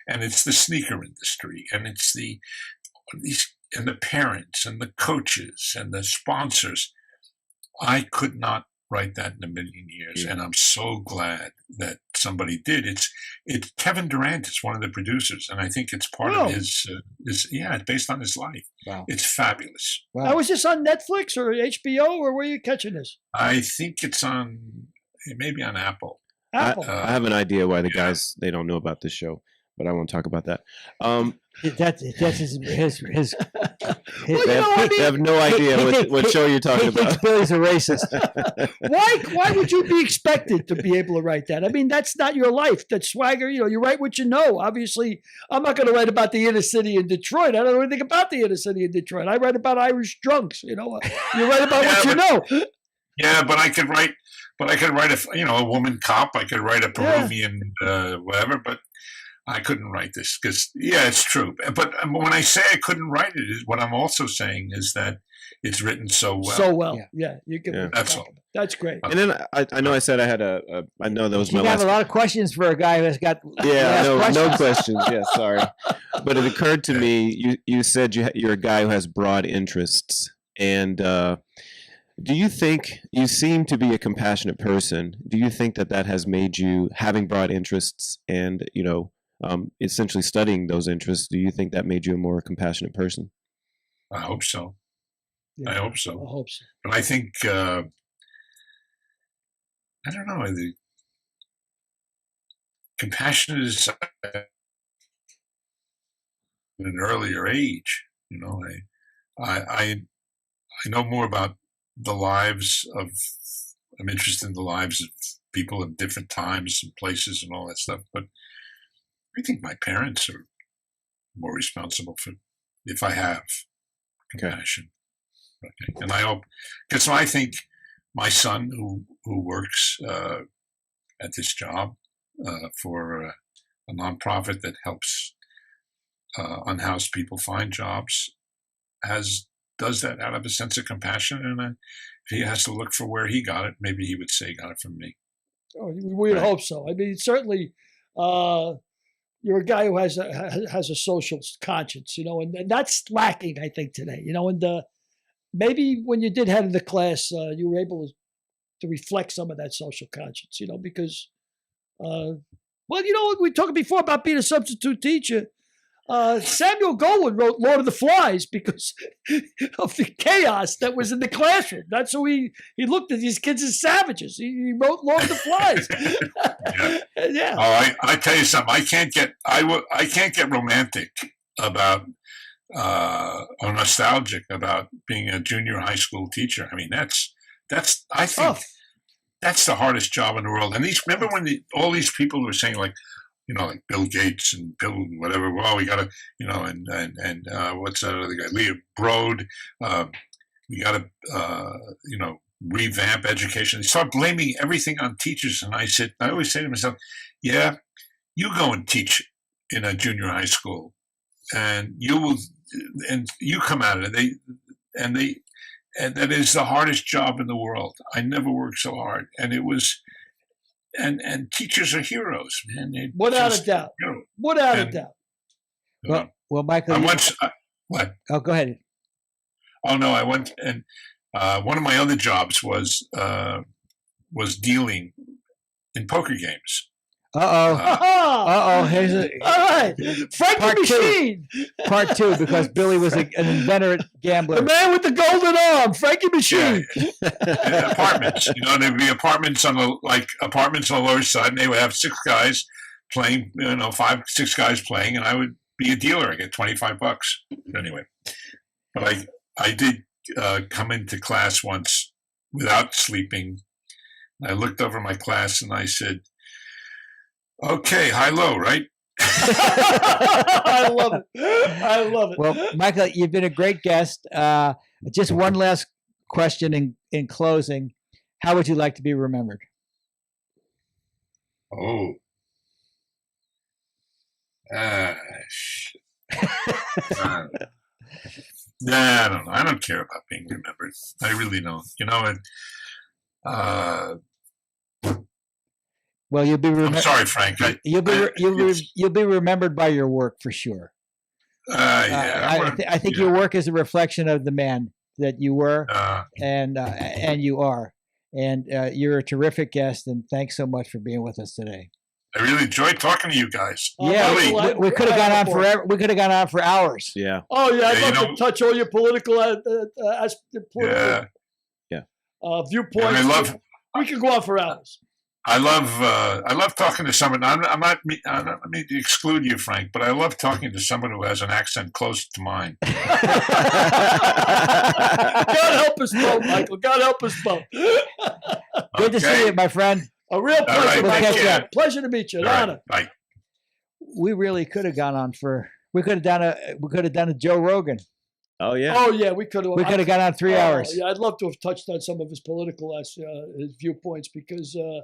Speaker 6: and it's the sneaker industry, and it's the parents and the coaches and the sponsors. I could not write that in a million years, and I'm so glad that somebody did. It's Kevin Durant is one of the producers, and I think it's part of his. It's based on his life.
Speaker 4: Wow.
Speaker 6: It's fabulous.
Speaker 4: Wow.
Speaker 3: Now, is this on Netflix or HBO, or where are you catching this?
Speaker 6: I think it's maybe on Apple.
Speaker 3: Apple.
Speaker 5: I have an idea why the guys, they don't know about this show. but I won't talk about that.
Speaker 4: That's his
Speaker 3: Well, you know, I
Speaker 5: They have no idea what show you're talking
Speaker 4: he thinks
Speaker 5: about.
Speaker 4: Billy's a racist.
Speaker 3: Why would you be expected to be able to write that? I mean, that's not your life. That swagger, you know, you write what you know. Obviously, I'm not going to write about the inner city in Detroit. I don't know anything about the inner city in Detroit. I write about Irish drunks. You know, you write about what you know.
Speaker 6: Yeah, but I could write a woman cop. I could write a Peruvian whatever, but I couldn't write this because, yeah, it's true. But when I say I couldn't write it, what I'm also saying is that it's written so well.
Speaker 3: So well, yeah. You can.
Speaker 5: Yeah.
Speaker 6: That's all.
Speaker 3: That's great.
Speaker 5: And then I know I said I had I know that was my
Speaker 4: You have
Speaker 5: last.
Speaker 4: a lot of questions for a guy who has got
Speaker 5: Yeah, no
Speaker 4: questions.
Speaker 5: questions. Yeah, sorry. But it occurred to me, you said you're a guy who has broad interests. And do you think, you seem to be a compassionate person, do you think that has made you, having broad interests and, essentially studying those interests, do you think that made you a more compassionate person?
Speaker 6: I hope so.
Speaker 3: Yeah,
Speaker 6: I hope so.
Speaker 3: I hope so.
Speaker 6: But I think, I don't know, the compassion is at an earlier age. You know, I know more about the lives of, I'm interested in the lives of people at different times and places and all that stuff. But I think my parents are more responsible for, if I have compassion. Okay. And I hope, because I think my son who works at this job for a nonprofit that helps unhoused people find jobs does that out of a sense of compassion. And if he has to look for where he got it, maybe he would say he got it from me.
Speaker 3: Oh, we'd hope so. I mean, certainly, you're a guy who has a social conscience, and that's lacking, I think, today. And maybe when you did head of the class, you were able to reflect some of that social conscience, because, we talked before about being a substitute teacher. Samuel Goldwyn wrote Lord of the Flies because of the chaos that was in the classroom. That's who he looked at these kids as savages. He wrote Lord of the Flies. Yeah.
Speaker 6: Oh, I tell you something. I can't get romantic about or nostalgic about being a junior high school teacher. I mean, I think that's the hardest job in the world. And remember when all these people were saying like Bill Gates and Bill whatever. Well, we got to, and what's that other guy? Leah Broad. We got to, revamp education. They start blaming everything on teachers. And I always say to myself, yeah, you go and teach in a junior high school, and you come out of it. And that is the hardest job in the world. I never worked so hard, and it was. And teachers are heroes, man.
Speaker 3: Without a doubt. Without a doubt.
Speaker 4: Well, Michael.
Speaker 6: What?
Speaker 4: Oh, go ahead.
Speaker 6: Oh no, I went and one of my other jobs was dealing in poker games.
Speaker 4: Here's
Speaker 3: all right, Frankie Machine.
Speaker 4: Part 2, because Billy was an inveterate gambler.
Speaker 3: The man with the golden arm, Frankie Machine.
Speaker 6: Yeah. Apartments. There'd be apartments on the lower side, and they would have 6 guys playing. 5-6 guys playing, and I would be a dealer. I get $25. Anyway, but I did come into class once without sleeping. I looked over my class and I said, okay, high-low, right?
Speaker 3: I love it.
Speaker 4: Well, Michael, you've been a great guest. Just one last question in closing. How would you like to be remembered?
Speaker 6: Oh. I don't know. I don't care about being remembered. I really don't.
Speaker 4: Well, you'll be
Speaker 6: I'm sorry, Frank.
Speaker 4: You'll be remembered by your work for sure.
Speaker 6: Yeah.
Speaker 4: I think your work is a reflection of the man that you were and you are. And you're a terrific guest, and thanks so much for being with us today.
Speaker 6: I really enjoyed talking to you guys.
Speaker 4: Yeah,
Speaker 6: really.
Speaker 4: we could have gone on forever. We could have gone on for hours.
Speaker 5: Yeah.
Speaker 3: Oh yeah, I'd love to touch all your political
Speaker 6: Yeah.
Speaker 3: viewpoints.
Speaker 6: And I love.
Speaker 3: We could go on for hours.
Speaker 6: I love talking to someone. I don't mean to exclude you, Frank, but I love talking to someone who has an accent close to mine.
Speaker 3: God help us both, Michael. God help us both.
Speaker 4: Good to see you, my friend.
Speaker 3: A real pleasure,
Speaker 6: right,
Speaker 3: Michael.
Speaker 6: take care.
Speaker 3: Pleasure to meet you. An
Speaker 6: All right,
Speaker 3: honor.
Speaker 6: bye.
Speaker 4: We really could have gone on for. We could have done a Joe Rogan.
Speaker 5: Oh yeah.
Speaker 3: Oh yeah, we could have.
Speaker 4: We could have gone on 3 hours.
Speaker 3: Yeah, I'd love to have touched on some of his political his viewpoints because I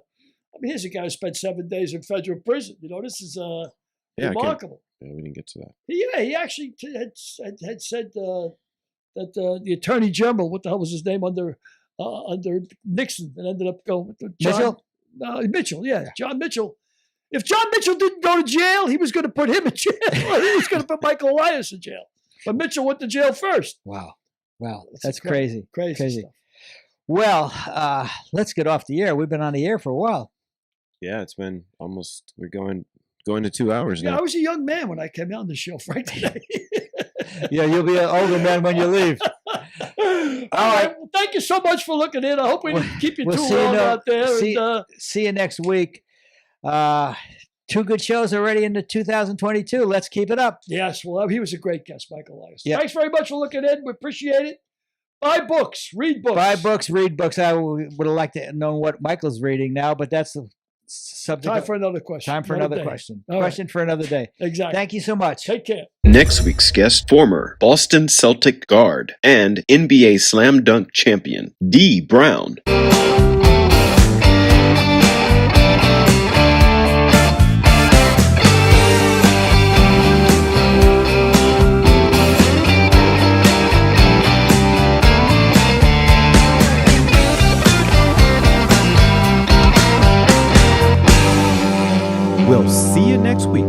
Speaker 3: mean, here's a guy who spent 7 days in federal prison. You know, this is remarkable.
Speaker 5: Yeah, we didn't get to that.
Speaker 3: He actually had said that the Attorney General, what the hell was his name under Nixon, and ended up going with
Speaker 4: Mitchell?
Speaker 3: Mitchell, yeah, John Mitchell. If John Mitchell didn't go to jail, he was going to put him in jail. He was going to put Michael Elias in jail. But Mitchell went to jail first.
Speaker 4: Wow. That's crazy.
Speaker 3: Crazy stuff.
Speaker 4: Well, let's get off the air. We've been on the air for a while.
Speaker 5: Yeah, it's been almost. We're going to 2 hours
Speaker 3: Yeah,
Speaker 5: now.
Speaker 3: I was a young man when I came out on the show, Frank, today.
Speaker 4: Yeah, you'll be an older man when you leave.
Speaker 3: All right. Well, thank you so much for looking in. I hope we didn't keep you too long out there.
Speaker 4: See you next week. 2 good shows already into 2022. Let's keep it up.
Speaker 3: Yes, well, he was a great guest, Michael Elias.
Speaker 4: Yep.
Speaker 3: Thanks very much for looking in. We appreciate it. Buy books, read books.
Speaker 4: Buy books, read books. I would have liked to know what Michael's reading now, but that's the subject.
Speaker 3: Time for another question.
Speaker 4: Time for another question.
Speaker 3: All
Speaker 4: Question
Speaker 3: right.
Speaker 4: for another day.
Speaker 3: Exactly.
Speaker 4: Thank you so much.
Speaker 3: Take care.
Speaker 2: Next week's guest, former Boston Celtic guard and NBA slam dunk champion, D. Brown.
Speaker 7: We'll see you next week.